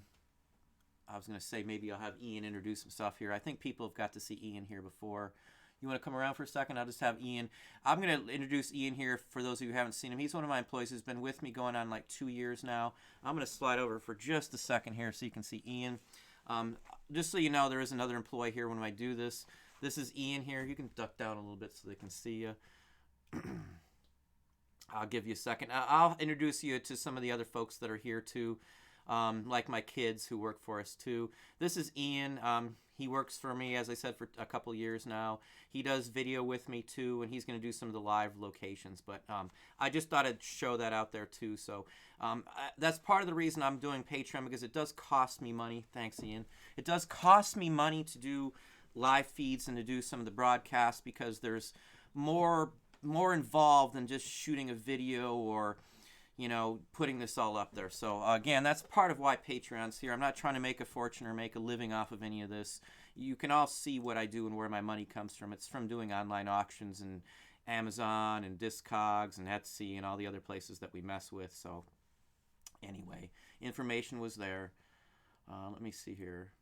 was going to say maybe I'll have Ian introduce himself here. I think people have got to see Ian here before. You want to come around for a second? I'll just have Ian. I'm going to introduce Ian here for those of you who haven't seen him. He's one of my employees who's been with me going on like 2 years now. I'm going to slide over for just a second here so you can see Ian. Just so you know, there is another employee here when I do this. This is Ian here. You can duck down a little bit so they can see you. I'll give you a second. I'll introduce you to some of the other folks that are here too, like my kids who work for us too. This is Ian. He works for me, as I said, for a couple years now. He does video with me too, and he's going to do some of the live locations. But I just thought I'd show that out there too. So that's part of the reason I'm doing Patreon, because it does cost me money. Thanks, Ian. It does cost me money to do live feeds and to do some of the broadcasts, because there's more involved than just shooting a video or, you know, putting this all up there. So again, that's part of why Patreon's here. I'm not trying to make a fortune or make a living off of any of this. You can all see what I do and where my money comes from. It's from doing online auctions and Amazon and Discogs and Etsy and all the other places that we mess with. So anyway, information was there. Let me see here.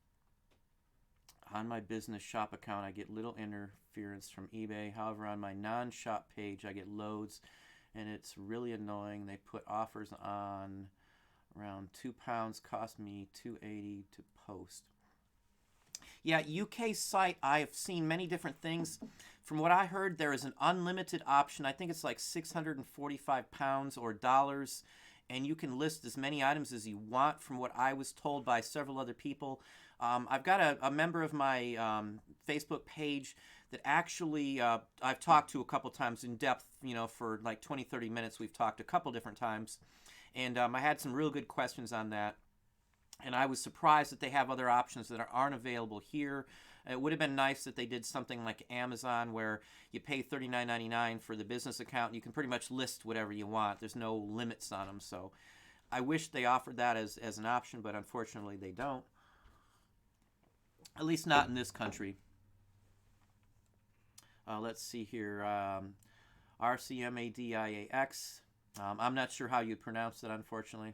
On my business shop account, I get little interference from eBay. However, on my non-shop page, I get loads, and it's really annoying. They put offers on around £2, cost me $2.80 to post. Yeah, UK site, I have seen many different things. From what I heard, there is an unlimited option. I think it's like £645 or dollars, and you can list as many items as you want, from what I was told by several other people. I've got a member of my Facebook page that actually I've talked to a couple times in depth, you know, for like 20-30 minutes. We've talked a couple different times, and I had some real good questions on that, and I was surprised that they have other options that aren't available here. It would have been nice that they did something like Amazon, where you pay $39.99 for the business account and you can pretty much list whatever you want. There's no limits on them. So I wish they offered that as an option, but unfortunately they don't. At least not in this country. Let's see here. RCMADIAX. I'm not sure how you pronounce it, unfortunately.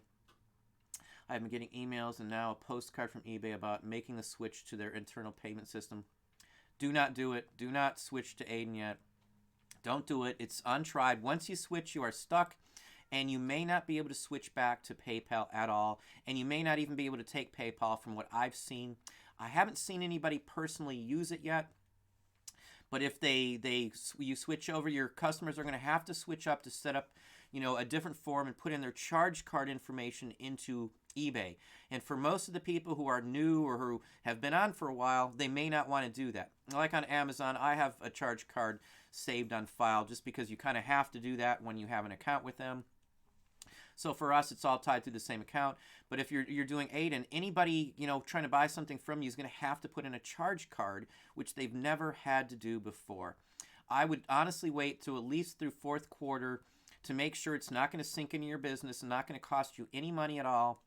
I've been getting emails and now a postcard from eBay about making the switch to their internal payment system. Do not do it. Do not switch to Aiden yet. Don't do it. It's untried. Once you switch, you are stuck, and you may not be able to switch back to PayPal at all, and you may not even be able to take PayPal from what I've seen. I haven't seen anybody personally use it yet, but if you switch over, your customers are going to have to switch up to set up, a different form and put in their charge card information into eBay. And for most of the people who are new or who have been on for a while, they may not want to do that. Like on Amazon, I have a charge card saved on file just because you kind of have to do that when you have an account with them. So for us, it's all tied through the same account. But if you're doing Aiden, anybody trying to buy something from you is going to have to put in a charge card, which they've never had to do before. I would honestly wait till at least through fourth quarter to make sure it's not going to sink into your business and not going to cost you any money at all.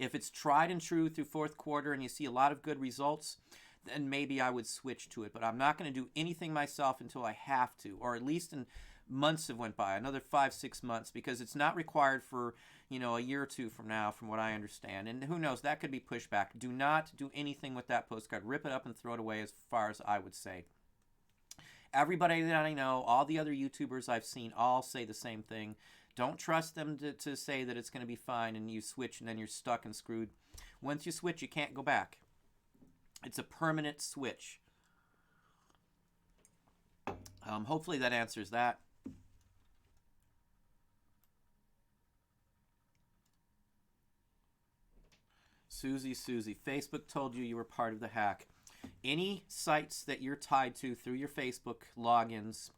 If it's tried and true through fourth quarter and you see a lot of good results, then maybe I would switch to it. But I'm not going to do anything myself until I have to, or at least in months have went by, another 5-6 months, because it's not required for a year or two from now, from what I understand. And who knows, that could be pushed back. Do not do anything with that postcard. Rip it up and throw it away, as far as I would say. Everybody that I know, all the other YouTubers I've seen, all say the same thing. Don't trust them to say that it's going to be fine, and you switch and then you're stuck and screwed. Once you switch, you can't go back. It's a permanent switch. Hopefully that answers that. Susie, Facebook told you were part of the hack. Any sites that you're tied to through your Facebook logins,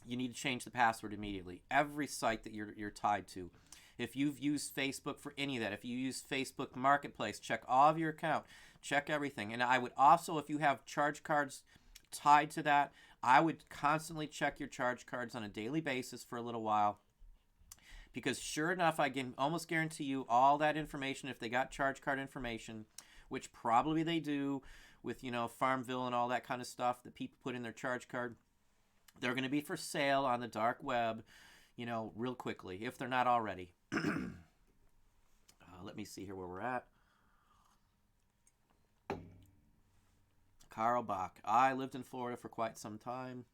you need to change the password immediately. Every site that you're tied to. If you've used Facebook for any of that, if you use Facebook Marketplace, check all of your account. Check everything. And I would also, if you have charge cards tied to that, I would constantly check your charge cards on a daily basis for a little while. Because sure enough, I can almost guarantee you all that information, if they got charge card information, which probably they do with, Farmville and all that kind of stuff that people put in their charge card, they're going to be for sale on the dark web, real quickly, if they're not already. Let me see here where we're at. Carl Bach. I lived in Florida for quite some time.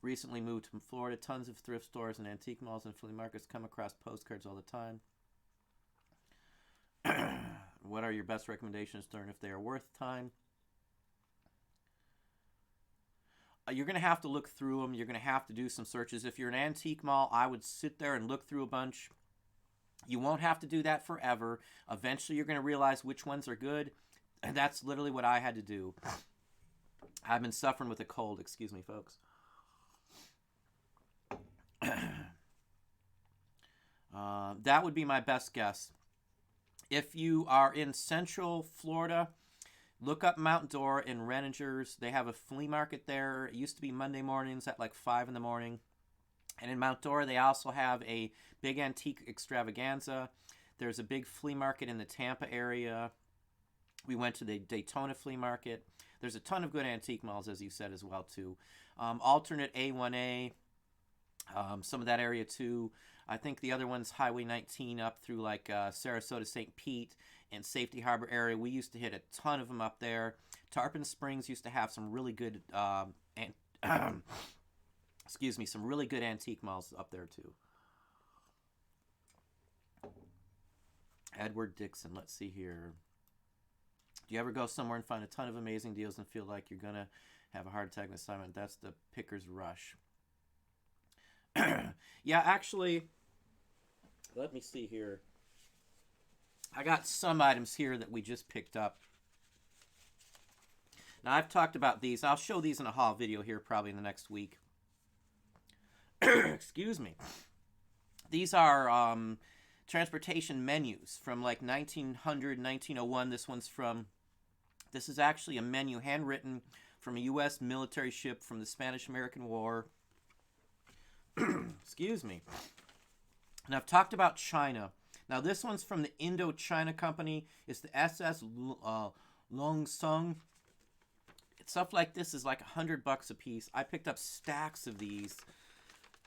Recently moved from Florida. Tons of thrift stores and antique malls and flea markets. Come across postcards all the time. What are your best recommendations to learn if they are worth time? You're going to have to look through them. You're going to have to do some searches. If you're an antique mall, I would sit there and look through a bunch. You won't have to do that forever. Eventually, you're going to realize which ones are good. And that's literally what I had to do. I've been suffering with a cold. Excuse me, folks. That would be my best guess. If you are in Central Florida, look up Mount Dora in Reningers. They have a flea market there. It used to be Monday mornings at like 5 in the morning. And in Mount Dora, they also have a big antique extravaganza. There's a big flea market in the Tampa area. We went to the Daytona flea market. There's a ton of good antique malls, as you said, as well, too. Alternate A1A, some of that area, too. I think the other one's Highway 19 up through like Sarasota, St. Pete, and Safety Harbor area. We used to hit a ton of them up there. Tarpon Springs used to have some really good, some really good antique malls up there too. Edward Dixon, let's see here. Do you ever go somewhere and find a ton of amazing deals and feel like you're gonna have a heart attack in assignment? That's the picker's rush. Yeah, actually, let me see here. I got some items here that we just picked up. Now, I've talked about these. I'll show these in a haul video here probably in the next week. Excuse me. These are transportation menus from like 1900, 1901. This is actually a menu handwritten from a U.S. military ship from the Spanish-American War. Excuse me. And I've talked about China. Now, this one's from the Indochina Company. It's the SS Longsung. Stuff like this is like $100 a piece. I picked up stacks of these,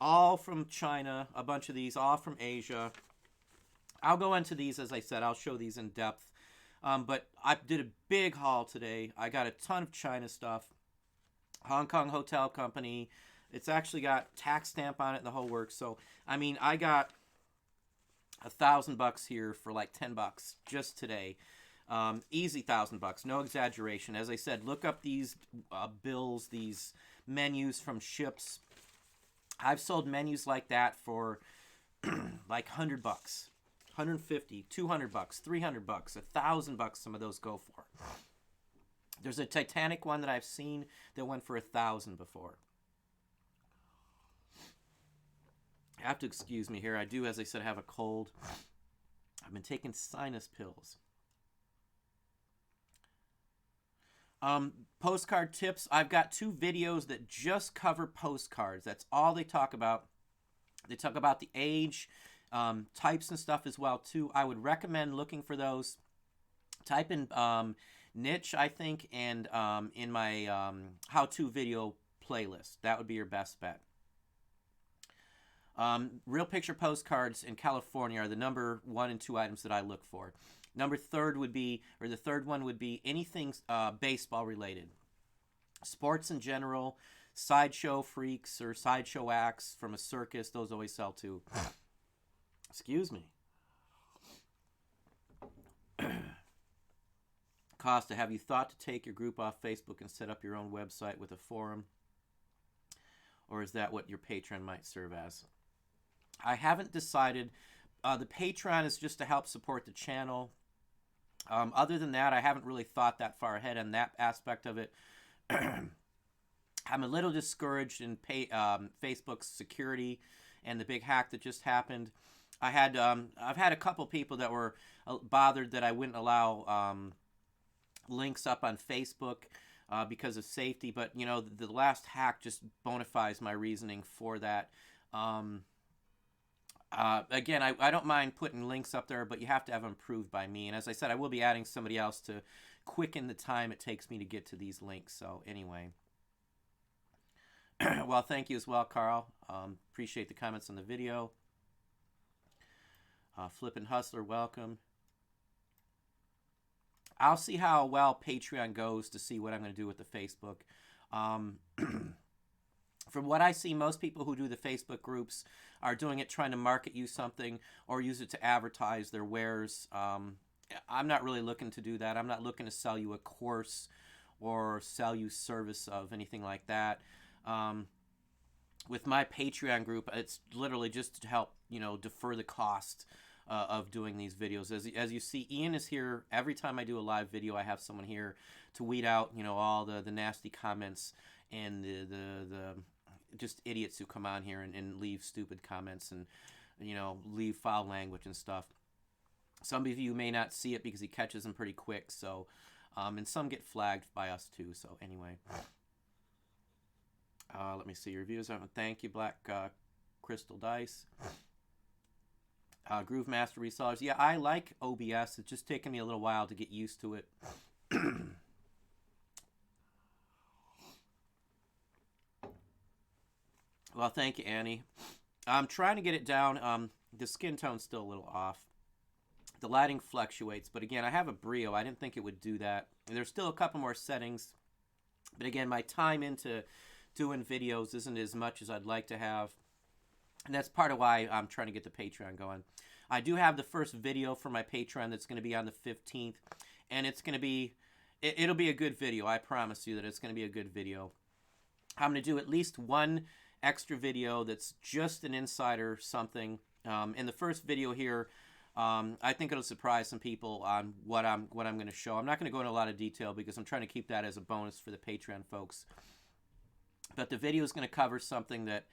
all from China, a bunch of these, all from Asia. I'll go into these, as I said. I'll show these in depth. But I did a big haul today. I got a ton of China stuff. Hong Kong hotel company. It's actually got tax stamp on it and the whole works. So, I mean, I got $1,000 here for like $10 just today. Easy $1,000, no exaggeration. As I said, look up these bills, these menus from ships. I've sold menus like that for like $100, $150, $200, $300, $1,000. Some of those go for. There's a Titanic one that I've seen that went for $1,000 before. You have to excuse me here. I do, as I said, have a cold. I've been taking sinus pills. Postcard tips. I've got 2 videos that just cover postcards. That's all they talk about. They talk about the age, types and stuff as well too. I would recommend looking for those. Type in niche, I think, and in my how-to video playlist. That would be your best bet. Real picture postcards in California are the number 1 and 2 items that I look for. The third one would be anything baseball related. Sports in general, sideshow freaks or sideshow acts from a circus, those always sell too. Excuse me. Costa, have you thought to take your group off Facebook and set up your own website with a forum? Or is that what your Patreon might serve as? I haven't decided. The Patreon is just to help support the channel. Other than that, I haven't really thought that far ahead on that aspect of it. I'm a little discouraged in Facebook's security and the big hack that just happened. I've had a couple people that were bothered that I wouldn't allow links up on Facebook because of safety, but you know, the last hack just bona fides my reasoning for that. Again, I don't mind putting links up there, but you have to have them approved by me. And as I said, I will be adding somebody else to quicken the time it takes me to get to these links. So anyway. Well, thank you as well, Carl. Appreciate the comments on the video. Flippin' Hustler, welcome. I'll see how well Patreon goes to see what I'm going to do with the Facebook. From what I see, most people who do the Facebook groups are doing it trying to market you something or use it to advertise their wares. I'm not really looking to do that. I'm not looking to sell you a course or sell you service of anything like that. With my Patreon group, it's literally just to help, you know, defer the cost of doing these videos. As you see, Ian is here every time I do a live video. I have someone here to weed out, you know, all the nasty comments and the just idiots who come on here and leave stupid comments and, you know, leave foul language and stuff. Some of you may not see it because he catches them pretty quick. So, and some get flagged by us too. So anyway, let me see your reviews. Thank you, Black Crystal Dice. Groove Master Resellers. Yeah, I like OBS. It's just taken me a little while to get used to it. Well, thank you, Annie. I'm trying to get it down. The skin tone's still a little off. The lighting fluctuates, but again, I have a Brio. I didn't think it would do that. There's still a couple more settings, but again, my time into doing videos isn't as much as I'd like to have, and that's part of why I'm trying to get the Patreon going. I do have the first video for my Patreon that's going to be on the 15th, and it's going to be, it'll be a good video. I promise you that it's going to be a good video. I'm going to do at least one extra video that's just an insider something. In the first video here, I think it'll surprise some people on what I'm going to show. I'm not going to go into a lot of detail because I'm trying to keep that as a bonus for the Patreon folks. But the video is going to cover something that,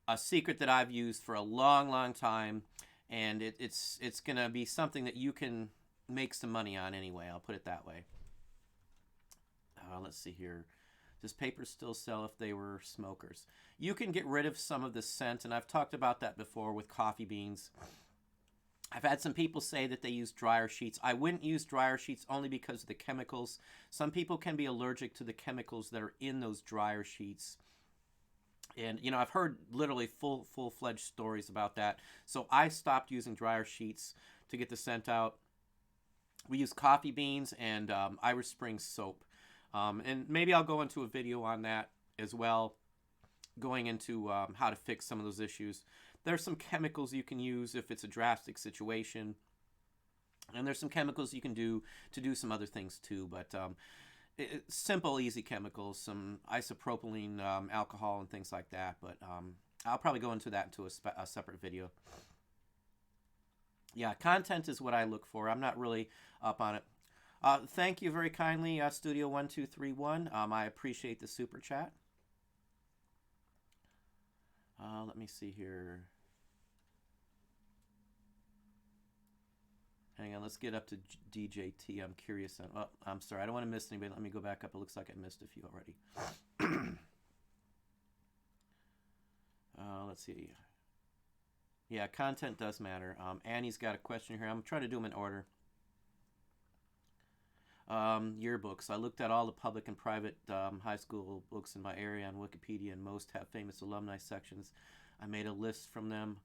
a secret that I've used for a long, long time, and it's going to be something that you can make some money on anyway. I'll put it that way. Let's see here. Does paper still sell if they were smokers? You can get rid of some of the scent, and I've talked about that before with coffee beans. I've had some people say that they use dryer sheets. I wouldn't use dryer sheets only because of the chemicals. Some people can be allergic to the chemicals that are in those dryer sheets. And, you know, I've heard literally full-fledged stories about that. So I stopped using dryer sheets to get the scent out. We use coffee beans and Irish Spring soap. And maybe I'll go into a video on that as well, going into how to fix some of those issues. There's some chemicals you can use if it's a drastic situation. And there's some chemicals you can do to do some other things too. But simple, easy chemicals, some isopropylene alcohol and things like that. But I'll probably go into that into a separate video. Yeah, content is what I look for. I'm not really up on it. Thank you very kindly, Studio1231. I appreciate the super chat. Let me see here. Hang on, let's get up to DJT. I'm curious. Oh, I'm sorry. I don't want to miss anybody. Let me go back up. It looks like I missed a few already. Let's see. Yeah, content does matter. Annie's got a question here. I'm trying to do them in order. Yearbooks. I looked at all the public and private high school books in my area on Wikipedia, and most have famous alumni sections. I made a list from them.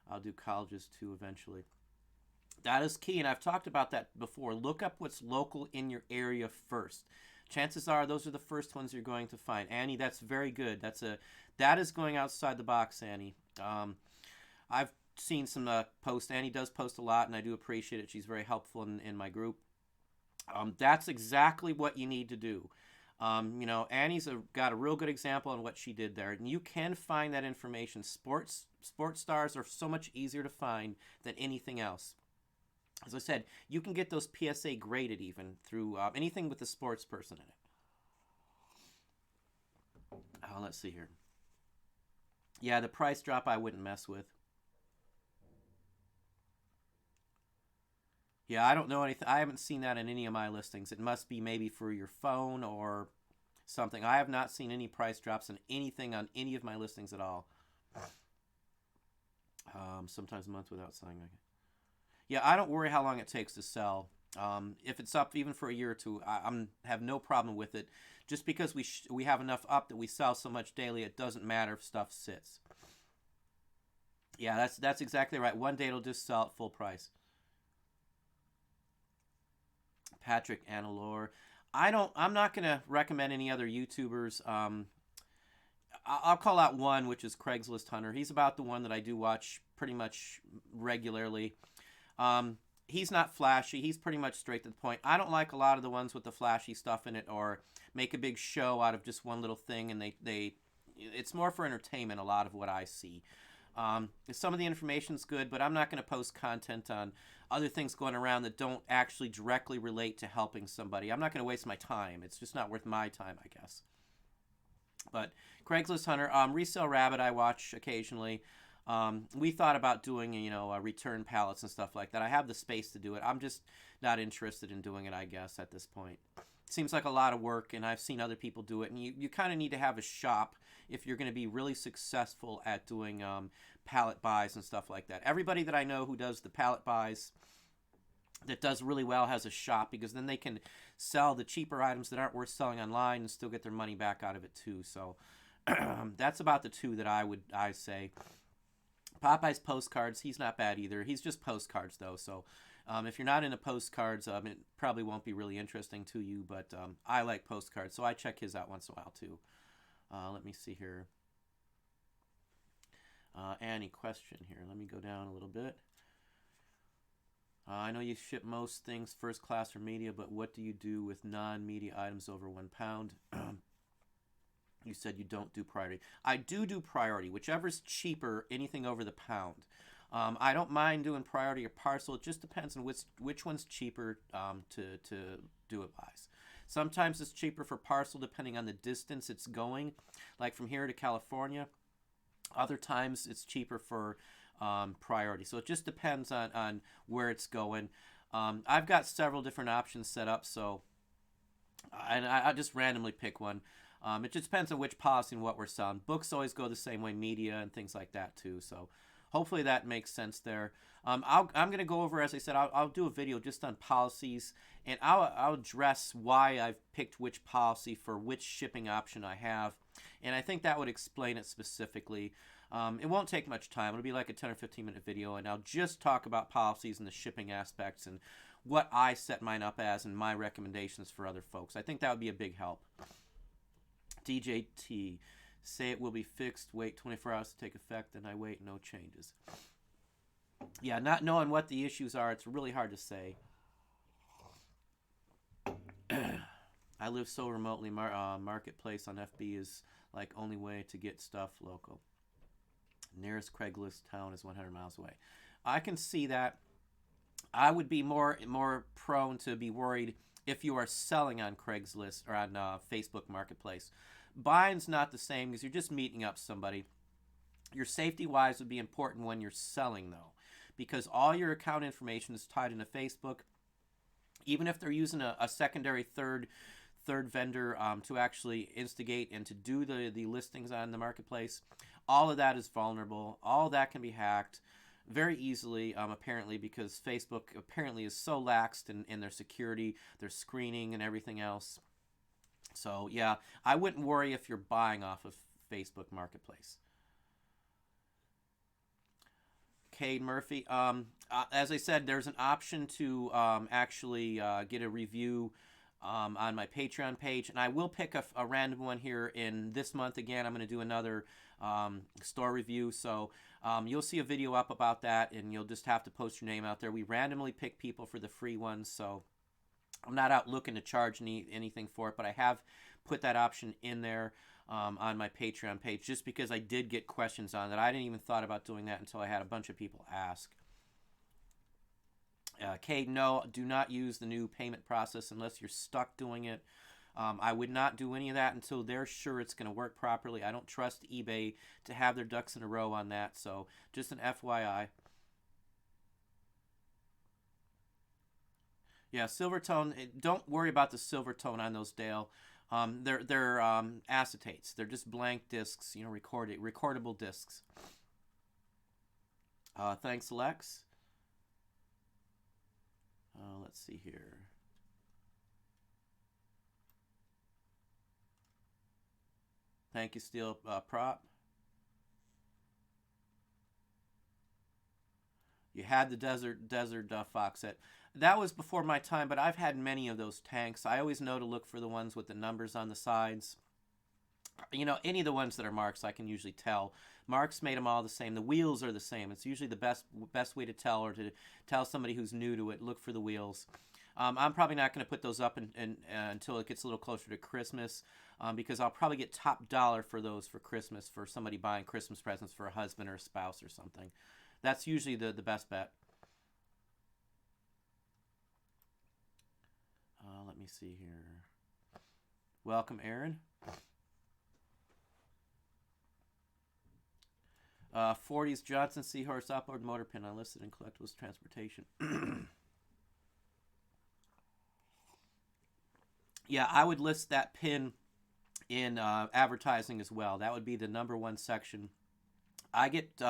I'll do colleges too eventually. That is key, and I've talked about that before. Look up what's local in your area first. Chances are those are the first ones you're going to find. Annie, that's very good. That is going outside the box, Annie. I've seen some posts. Annie does post a lot, and I do appreciate it. She's very helpful in my group. That's exactly what you need to do. Annie's got a real good example on what she did there, and you can find that information. Sports stars are so much easier to find than anything else. As I said, you can get those PSA graded even through anything with a sports person in it. Let's see here. Yeah, the price drop I wouldn't mess with. Yeah, I don't know anything. I haven't seen that in any of my listings. It must be maybe for your phone or something. I have not seen any price drops in anything on any of my listings at all. Sometimes a month without selling. Yeah, I don't worry how long it takes to sell. If it's up even for a year or two, I have no problem with it. Just because we have enough up that we sell so much daily, it doesn't matter if stuff sits. Yeah, that's exactly right. One day it'll just sell at full price. Patrick Annalore. I'm not going to recommend any other YouTubers. I'll call out one, which is Craigslist Hunter. He's about the one that I do watch pretty much regularly. He's not flashy. He's pretty much straight to the point. I don't like a lot of the ones with the flashy stuff in it or make a big show out of just one little thing, and it's more for entertainment, a lot of what I see. Some of the information's good, but I'm not going to post content on other things going around that don't actually directly relate to helping somebody. I'm not going to waste my time. It's just not worth my time, I guess. But Craigslist Hunter, Resale Rabbit I watch occasionally. We thought about doing, return pallets and stuff like that. I have the space to do it. I'm just not interested in doing it, I guess, at this point. It seems like a lot of work, and I've seen other people do it. And you kind of need to have a shop if you're going to be really successful at doing pallet buys and stuff like that. Everybody that I know who does the pallet buys that does really well has a shop, because then they can sell the cheaper items that aren't worth selling online and still get their money back out of it too. So that's about the two that I say. Popeye's postcards, he's not bad either. He's just postcards though, so if you're not into postcards, it probably won't be really interesting to you, but I like postcards, so I check his out once in a while too. Let me see here. Annie, question here. Let me go down a little bit. I know you ship most things first class or media, but what do you do with non-media items over £1? You said you don't do priority. I do priority, whichever's cheaper, anything over the pound. I don't mind doing priority or parcel. It just depends on which one's cheaper to do it by. Sometimes it's cheaper for parcel depending on the distance it's going, like from here to California. Other times it's cheaper for priority. So it just depends on where it's going. I've got several different options set up, so I just randomly pick one. It just depends on which policy and what we're selling. Books always go the same way, media and things like that too. So hopefully that makes sense there. I'm going to go over, as I said, I'll do a video just on policies, and I'll address why I've picked which policy for which shipping option I have. And I think that would explain it specifically. It won't take much time. It'll be like a 10 or 15-minute video, and I'll just talk about policies and the shipping aspects and what I set mine up as and my recommendations for other folks. I think that would be a big help. DJT, say it will be fixed, wait 24 hours to take effect, then I wait, no changes. Yeah, not knowing what the issues are, it's really hard to say. I live so remotely, marketplace on FB is like only way to get stuff local. Nearest Craigslist town is 100 miles away. I can see that. I would be more prone to be worried if you are selling on Craigslist or on Facebook Marketplace. Buying's not the same because you're just meeting up somebody. Your safety-wise would be important when you're selling, though, because all your account information is tied into Facebook. Even if they're using a secondary third vendor to actually instigate and to do the listings on the marketplace, all of that is vulnerable. All that can be hacked very easily, apparently, because Facebook apparently is so laxed in their security, their screening, and everything else. So, yeah, I wouldn't worry if you're buying off of Facebook Marketplace. Cade Murphy, as I said, there's an option to actually get a review on my Patreon page, and I will pick a random one here in this month. Again, I'm going to do another store review, so you'll see a video up about that, and you'll just have to post your name out there. We randomly pick people for the free ones, so I'm not out looking to charge anything for it, but I have put that option in there on my Patreon page just because I did get questions on that. I didn't even thought about doing that until I had a bunch of people ask. Cade, no, do not use the new payment process unless you're stuck doing it. I would not do any of that until they're sure it's going to work properly. I don't trust eBay to have their ducks in a row on that, so just an FYI. Yeah, Silvertone, don't worry about the Silvertone on those, Dale. They're acetates. They're just blank discs, you know, recordable discs. Thanks, Lex. Let's see here. Thank you, Steel Prop. You had the Desert Fox set. That was before my time, but I've had many of those tanks. I always know to look for the ones with the numbers on the sides. You know, any of the ones that are marks, I can usually tell. Marks made them all the same. The wheels are the same. It's usually the best way to tell, or to tell somebody who's new to it, look for the wheels. I'm probably not going to put those up until it gets a little closer to Christmas, because I'll probably get top dollar for those for Christmas, for somebody buying Christmas presents for a husband or a spouse or something. That's usually the best bet. Let me see here. Welcome, Aaron. 40s Johnson Seahorse outboard motor pin unlisted in collectibles transportation. Yeah, I would list that pin in advertising as well. That would be the #1 section. I get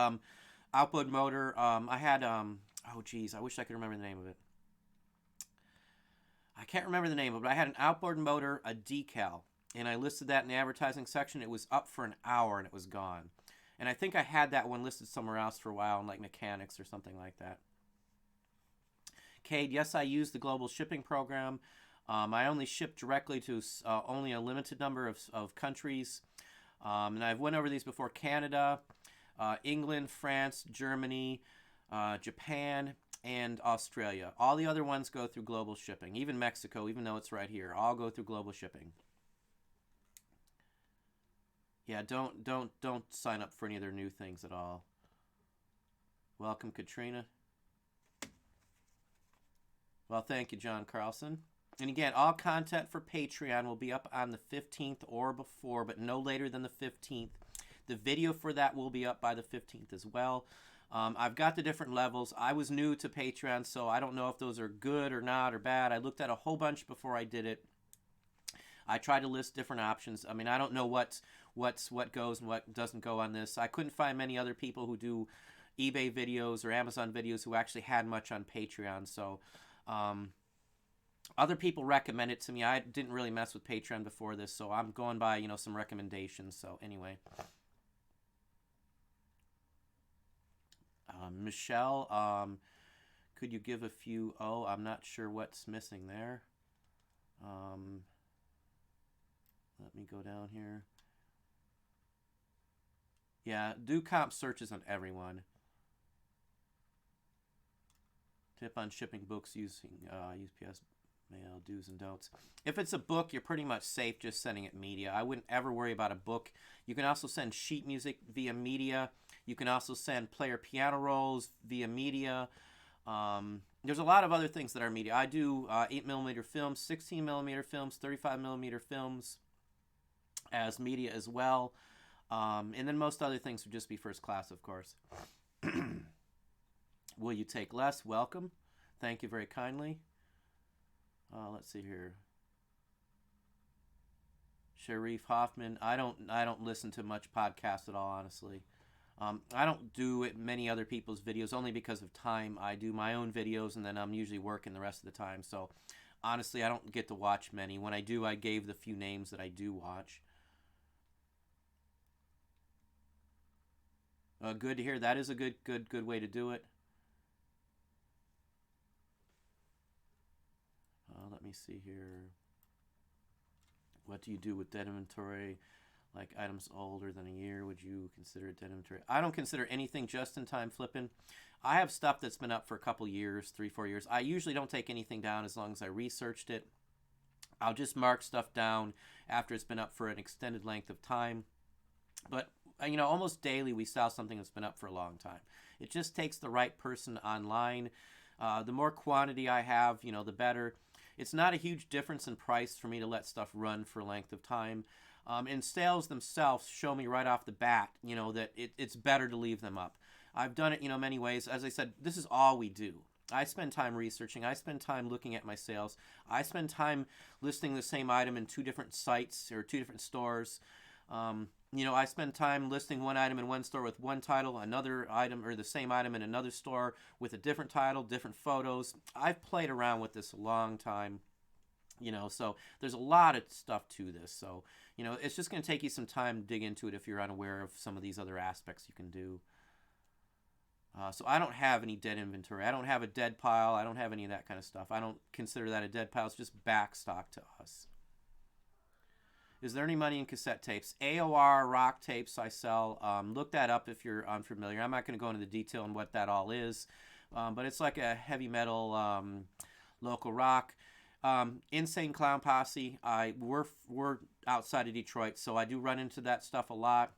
outboard motor. I had oh geez, I wish I could remember the name of it. I can't remember the name of it, but I had an outboard motor, a decal, and I listed that in the advertising section. It was up for an hour and it was gone. And I think I had that one listed somewhere else for a while in like mechanics or something like that. Cade, yes, I use the global shipping program. I only ship directly to only a limited number of countries. And I've went over these before: Canada, England, France, Germany, Japan, and Australia. All the other ones go through global shipping. Even Mexico, even though it's right here, all go through global shipping. Yeah, don't sign up for any of their new things at all. Welcome, Katrina. Well, thank you, John Carlson. And again, all content for Patreon will be up on the 15th or before, but no later than the 15th. The video for that will be up by the 15th as well. I've got the different levels. I was new to Patreon, so I don't know if those are good or not or bad. I looked at a whole bunch before I did it. I tried to list different options. I mean, I don't know what goes and what doesn't go on this. I couldn't find many other people who do eBay videos or Amazon videos who actually had much on Patreon. So other people recommend it to me. I didn't really mess with Patreon before this, so I'm going by, you know, some recommendations. So anyway. Michelle, could you give a few? Oh, I'm not sure what's missing there. Let me go down here. Yeah, do comp searches on everyone. Tip on shipping books using UPS mail, do's and don'ts. If it's a book, you're pretty much safe just sending it media. I wouldn't ever worry about a book. You can also send sheet music via media. You can also send player piano rolls via media. There's a lot of other things that are media. I do 8mm films, 16mm films, 35mm films as media as well. And then most other things would just be first class, of course. Will you take less? Welcome. Thank you very kindly. Let's see here. Sharif Hoffman. I don't listen to much podcast at all, honestly. I don't do many other people's videos only because of time. I do my own videos, and then I'm usually working the rest of the time. So, honestly, I don't get to watch many. When I do, I gave the few names that I do watch. Good to hear. That is a good way to do it. Let me see here. What do you do with dead inventory? Like items older than a year, would you consider it dead inventory? I don't consider anything just-in-time flipping. I have stuff that's been up for a couple years, 3-4 years. I usually don't take anything down as long as I researched it. I'll just mark stuff down after it's been up for an extended length of time. But, almost daily we sell something that's been up for a long time. It just takes the right person online. The more quantity I have, the better. It's not a huge difference in price for me to let stuff run for a length of time. And sales themselves show me right off the bat, that it's better to leave them up. I've done it, many ways. As I said, this is all we do. I spend time researching. I spend time looking at my sales. I spend time listing the same item in 2 different sites or 2 different stores. I spend time listing one item in one store with one title, another item or the same item in another store with a different title, different photos. I've played around with this a long time, so there's a lot of stuff to this. So, it's just going to take you some time to dig into it if you're unaware of some of these other aspects you can do. So I don't have any dead inventory. I don't have a dead pile. I don't have any of that kind of stuff. I don't consider that a dead pile. It's just back stock to us. Is there any money in cassette tapes? AOR rock tapes I sell. Look that up if you're unfamiliar. I'm not going to go into the detail on what that all is, but it's like a heavy metal local rock. Insane Clown Posse. We're outside of Detroit, so I do run into that stuff a lot.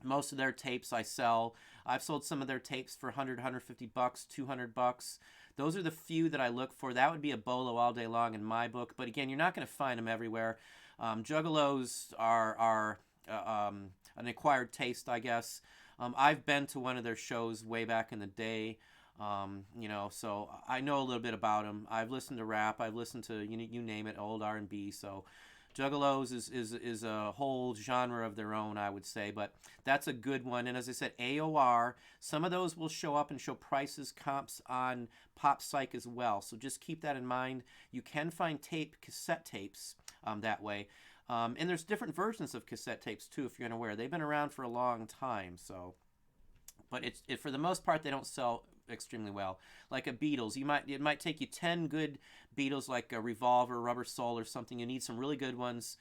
Most of their tapes I sell. I've sold some of their tapes for $100, $150, $200. Those are the few that I look for. That would be a bolo all day long in my book. But again, you're not going to find them everywhere. Juggalos are an acquired taste, I guess. I've been to one of their shows way back in the day. So I know a little bit about them. I've listened to rap. I've listened to you name it, old R&B. So Juggalos is a whole genre of their own, I would say, but that's a good one. And as I said, AOR, some of those will show up and show prices, comps on Pop Psych as well. So just keep that in mind. You can find cassette tapes that way. And there's different versions of cassette tapes too, if you're unaware. They've been around for a long time, so. But for the most part, they don't sell extremely well. Like a Beatles, it might take you 10 good Beatles, like a Revolver, Rubber Soul, or something. You need some really good ones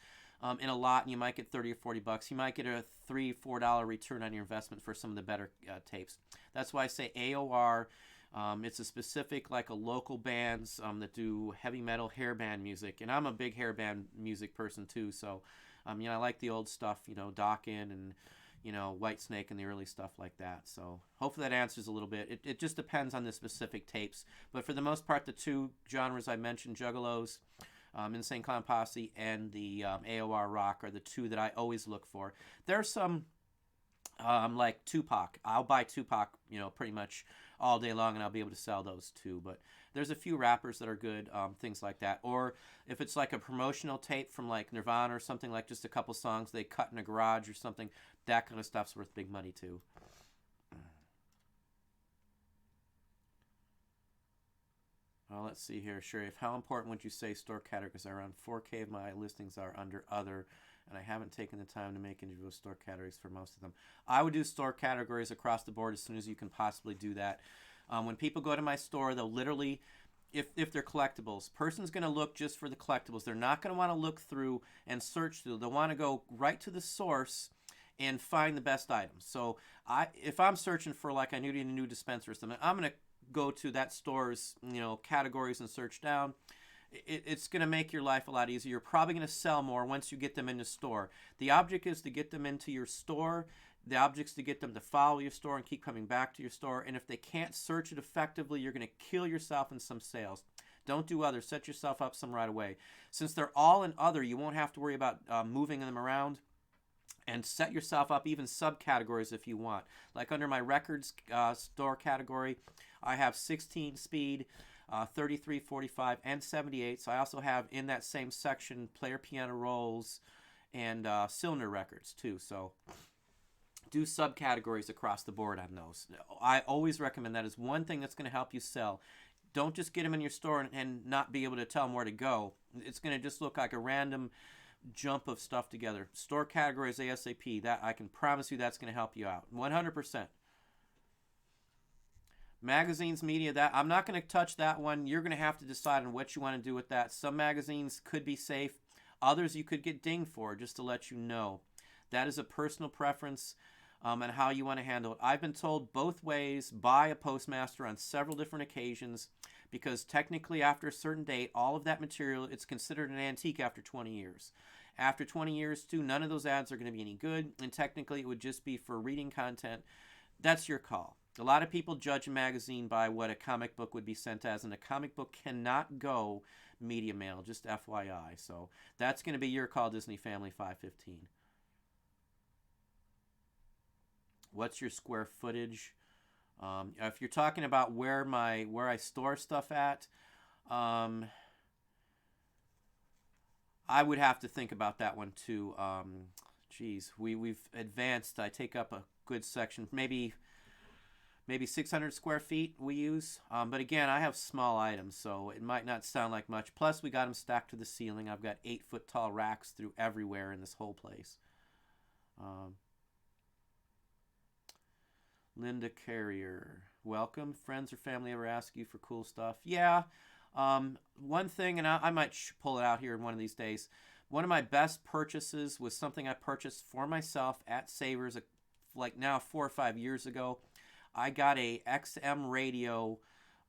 in a lot, and you might get $30 or $40. You might get a $3-4 return on your investment for some of the better tapes. That's why I say AOR. It's a specific, like a local bands that do heavy metal hair band music, and I'm a big hair band music person too. So, I like the old stuff, Dokken and Whitesnake and the early stuff like that. So hopefully that answers a little bit. It just depends on the specific tapes. But for the most part, the 2 genres I mentioned, Juggalos, Insane Clown Posse, and the AOR rock are the 2 that I always look for. There's some like Tupac. I'll buy Tupac, pretty much all day long, and I'll be able to sell those too. But there's a few rappers that are good, things like that. Or if it's like a promotional tape from like Nirvana or something, like just a couple songs they cut in a garage or something, that kind of stuff's worth big money too. Let's see here, Sharif. How important would you say store categories are? Around 4K of my listings are under other, and I haven't taken the time to make individual store categories for most of them. I would do store categories across the board as soon as you can possibly do that. When people go to my store, they'll literally, if they're collectibles, person's going to look just for the collectibles. They're not going to want to look through and search through. They'll want to go right to the source and find the best items. So if I'm searching for, like, I need a new dispenser or something, I'm going to go to that store's categories and search down. It's going to make your life a lot easier. You're probably going to sell more once you get them in the store. The object is to get them into your store. The object's to get them to follow your store and keep coming back to your store. And if they can't search it effectively, you're going to kill yourself in some sales. Don't do other. Set yourself up some right away. Since they're all in other, you won't have to worry about moving them around. And set yourself up even subcategories if you want. Like under my records store category, I have 16 speed, 33, 45, and 78. So I also have in that same section player piano rolls and cylinder records too. So do subcategories across the board on those. I always recommend that as one thing that's going to help you sell. Don't just get them in your store and not be able to tell them where to go. It's going to just look like a random jump of stuff together. Store categories ASAP. That I can promise you that's going to help you out 100%. Magazines, media, that I'm not going to touch that one. You're going to have to decide on what you want to do with that. Some magazines could be safe. Others you could get dinged for, just to let you know. That is a personal preference and how you want to handle it. I've been told both ways by a postmaster on several different occasions, because technically after a certain date, all of that material, it's considered an antique after 20 years. After 20 years, too, none of those ads are going to be any good, and technically it would just be for reading content. That's your call. A lot of people judge a magazine by what a comic book would be sent as, and a comic book cannot go media mail, just FYI. So that's going to be your call, Disney Family 515. What's your square footage? If you're talking about where I store stuff at, I would have to think about that one too. We've advanced. I take up a good section, maybe 600 square feet we use. But again, I have small items, so it might not sound like much. Plus, we got them stacked to the ceiling. I've got 8-foot tall racks through everywhere in this whole place. Linda Carrier, welcome. Friends or family ever ask you for cool stuff? Yeah. One thing, and I might pull it out here in one of these days. One of my best purchases was something I purchased for myself at Savers, like now 4 or 5 years ago. I got a XM radio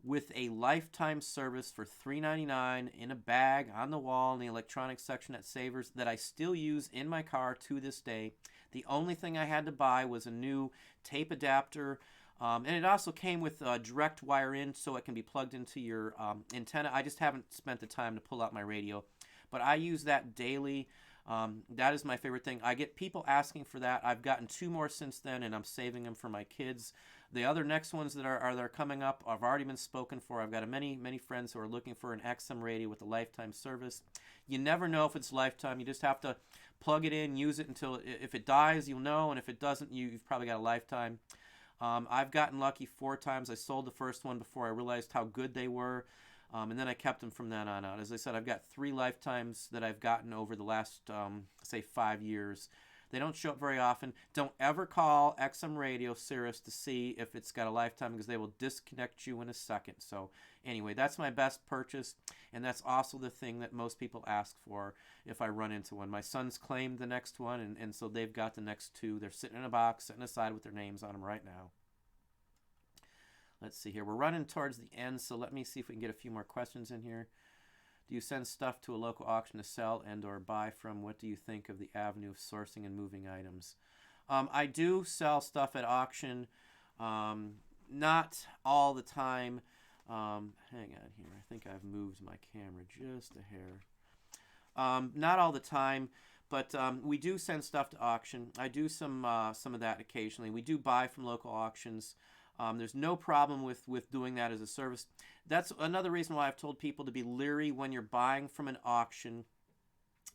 with a lifetime service for $3.99 in a bag on the wall in the electronics section at Savers that I still use in my car to this day. The only thing I had to buy was a new tape adapter, and it also came with a direct wire in so it can be plugged into your antenna. I just haven't spent the time to pull out my radio, but I use that daily. That is my favorite thing. I get people asking for that. I've gotten 2 more since then, and I'm saving them for my kids. The other next ones that are coming up have already been spoken for. I've got many friends who are looking for an XM radio with a lifetime service. You never know if it's lifetime. You just have to plug it in, use it until, if it dies, you'll know, and if it doesn't, you've probably got a lifetime. I've gotten lucky 4 times. I sold the first one before I realized how good they were, and then I kept them from then on out. As I said, I've got 3 lifetimes that I've gotten over the last, say, 5 years. They don't show up very often. Don't ever call XM Radio Cirrus to see if it's got a lifetime, because they will disconnect you in a second. So anyway, that's my best purchase, and that's also the thing that most people ask for if I run into one. My sons claimed the next one, and so they've got the next 2. They're sitting in a box, sitting aside with their names on them right now. Let's see here. We're running towards the end, so let me see if we can get a few more questions in here. Do you send stuff to a local auction to sell and or buy from? What do you think of the avenue of sourcing and moving items? I do sell stuff at auction, not all the time. Hang on here. I think I've moved my camera just a hair. Not all the time, but we do send stuff to auction. I do some of that occasionally. We do buy from local auctions. There's no problem with doing that as a service. That's another reason why I've told people to be leery when you're buying from an auction,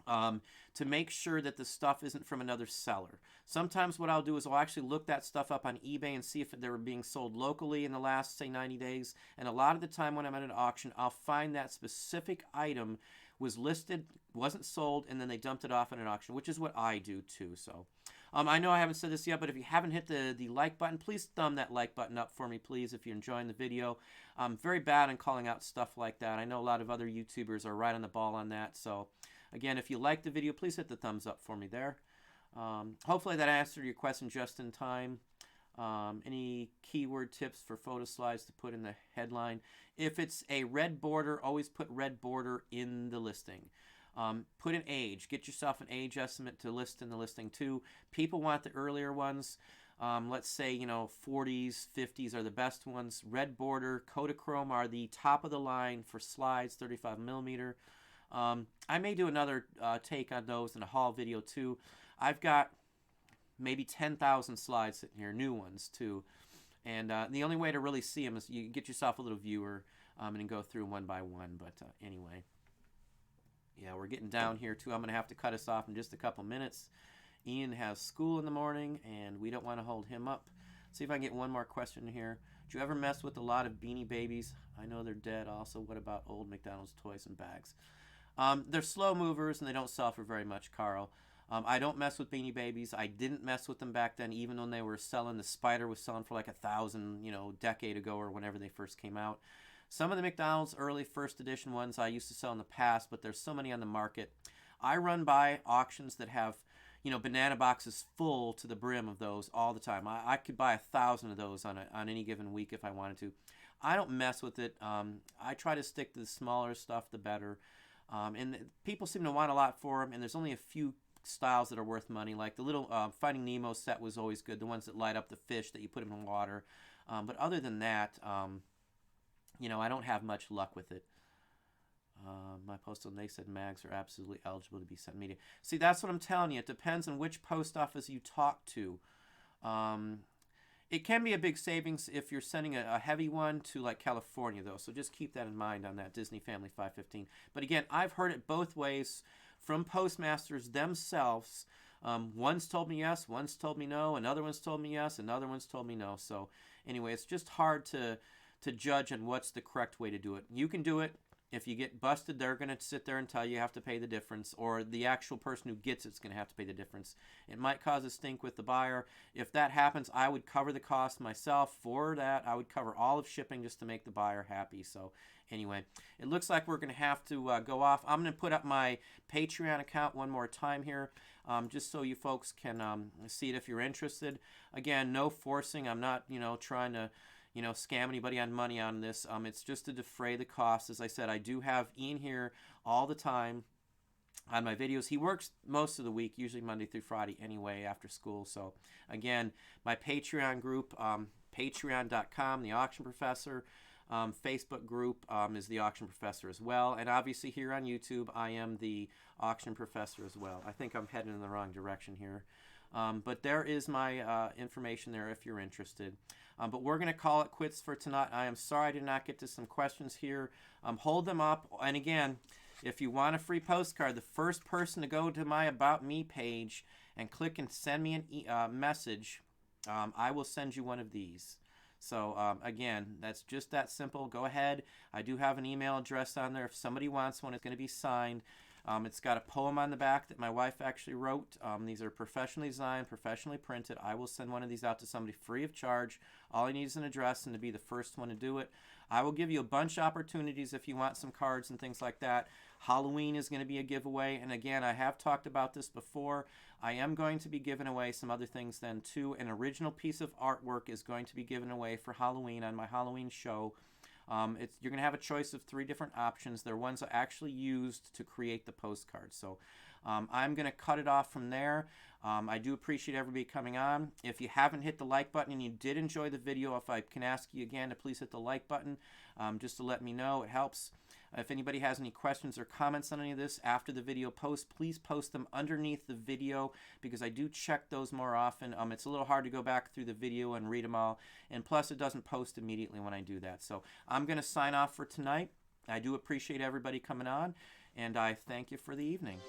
to make sure that the stuff isn't from another seller. Sometimes what I'll do is I'll actually look that stuff up on eBay and see if they were being sold locally in the last, say, 90 days. And a lot of the time when I'm at an auction, I'll find that specific item was listed, wasn't sold, and then they dumped it off at an auction, which is what I do too. So I know I haven't said this yet, but if you haven't hit the like button, please thumb that like button up for me, please, if you're enjoying the video. I'm very bad in calling out stuff like that. I know a lot of other YouTubers are right on the ball on that. So again, if you like the video, please hit the thumbs up for me there. Hopefully that answered your question just in time. Any keyword tips for photo slides to put in the headline? If it's a red border, always put red border in the listing. Put an age. Get yourself an age estimate to list in the listing too. People want the earlier ones. Let's say, 40s, 50s are the best ones. Red border, Kodachrome are the top of the line for slides, 35 millimeter. I may do another take on those in a haul video too. I've got maybe 10,000 slides sitting here, new ones too. And the only way to really see them is you get yourself a little viewer and go through one by one. But anyway, yeah, we're getting down here too. I'm going to have to cut us off in just a couple minutes. Ian has school in the morning, and we don't want to hold him up. See if I can get one more question here. Do you ever mess with a lot of Beanie Babies? I know they're dead also. What about old McDonald's toys and bags? They're slow movers, and they don't sell for very much, Carl. I don't mess with Beanie Babies. I didn't mess with them back then, even when they were selling. The Spider was selling for like $1,000, decade ago or whenever they first came out. Some of the McDonald's early first edition ones I used to sell in the past, but there's so many on the market. I run by auctions that have, banana boxes full to the brim of those all the time. I could buy 1,000 of those on any given week if I wanted to. I don't mess with it. I try to stick to the smaller stuff, the better. And people seem to want a lot for them, and there's only a few styles that are worth money. Like the little Finding Nemo set was always good, the ones that light up the fish that you put them in water. But other than that, I don't have much luck with it. My post on they said mags are absolutely eligible to be sent media. See, that's what I'm telling you. It depends on which post office you talk to. It can be a big savings if you're sending a heavy one to like California, though. So just keep that in mind on that Disney Family 515. But again, I've heard it both ways from postmasters themselves. One's told me yes, one's told me no, another one's told me yes, another one's told me no. So anyway, it's just hard to judge on what's the correct way to do it. You can do it. If you get busted, they're going to sit there and tell you have to pay the difference, or the actual person who gets it's going to have to pay the difference. It might cause a stink with the buyer. If that happens, I would cover the cost myself for that. I would cover all of shipping just to make the buyer happy. So anyway, it looks like we're going to have to go off. I'm going to put up my Patreon account one more time here, just so you folks can see it if you're interested. Again, no forcing. I'm not, trying to scam anybody on money on this. It's just to defray the costs. As I said, I do have Ian here all the time on my videos. He works most of the week, usually Monday through Friday anyway, after school. So again, my Patreon group, patreon.com, The Auction Professor. Facebook group is The Auction Professor as well. And obviously here on YouTube, I am The Auction Professor as well. I think I'm heading in the wrong direction here. But there is my information there if you're interested. But we're going to call it quits for tonight. I am sorry I did not get to some questions here. Hold them up. And again, if you want a free postcard, the first person to go to my About Me page and click and send me a message, I will send you one of these. So again, that's just that simple. Go ahead. I do have an email address on there. If somebody wants one, it's going to be signed. It's got a poem on the back that my wife actually wrote. These are professionally designed, professionally printed. I will send one of these out to somebody free of charge. All you need is an address and to be the first one to do it. I will give you a bunch of opportunities if you want some cards and things like that. Halloween is going to be a giveaway. And again, I have talked about this before. I am going to be giving away some other things then too. An original piece of artwork is going to be given away for Halloween on my Halloween show. You're going to have a choice of 3 different options. They're ones I actually used to create the postcard. So I'm going to cut it off from there. I do appreciate everybody coming on. If you haven't hit the like button and you did enjoy the video, if I can ask you again to please hit the like button just to let me know. It helps. If anybody has any questions or comments on any of this after the video post, please post them underneath the video because I do check those more often. It's a little hard to go back through the video and read them all, and plus it doesn't post immediately when I do that. So I'm going to sign off for tonight. I do appreciate everybody coming on, and I thank you for the evening.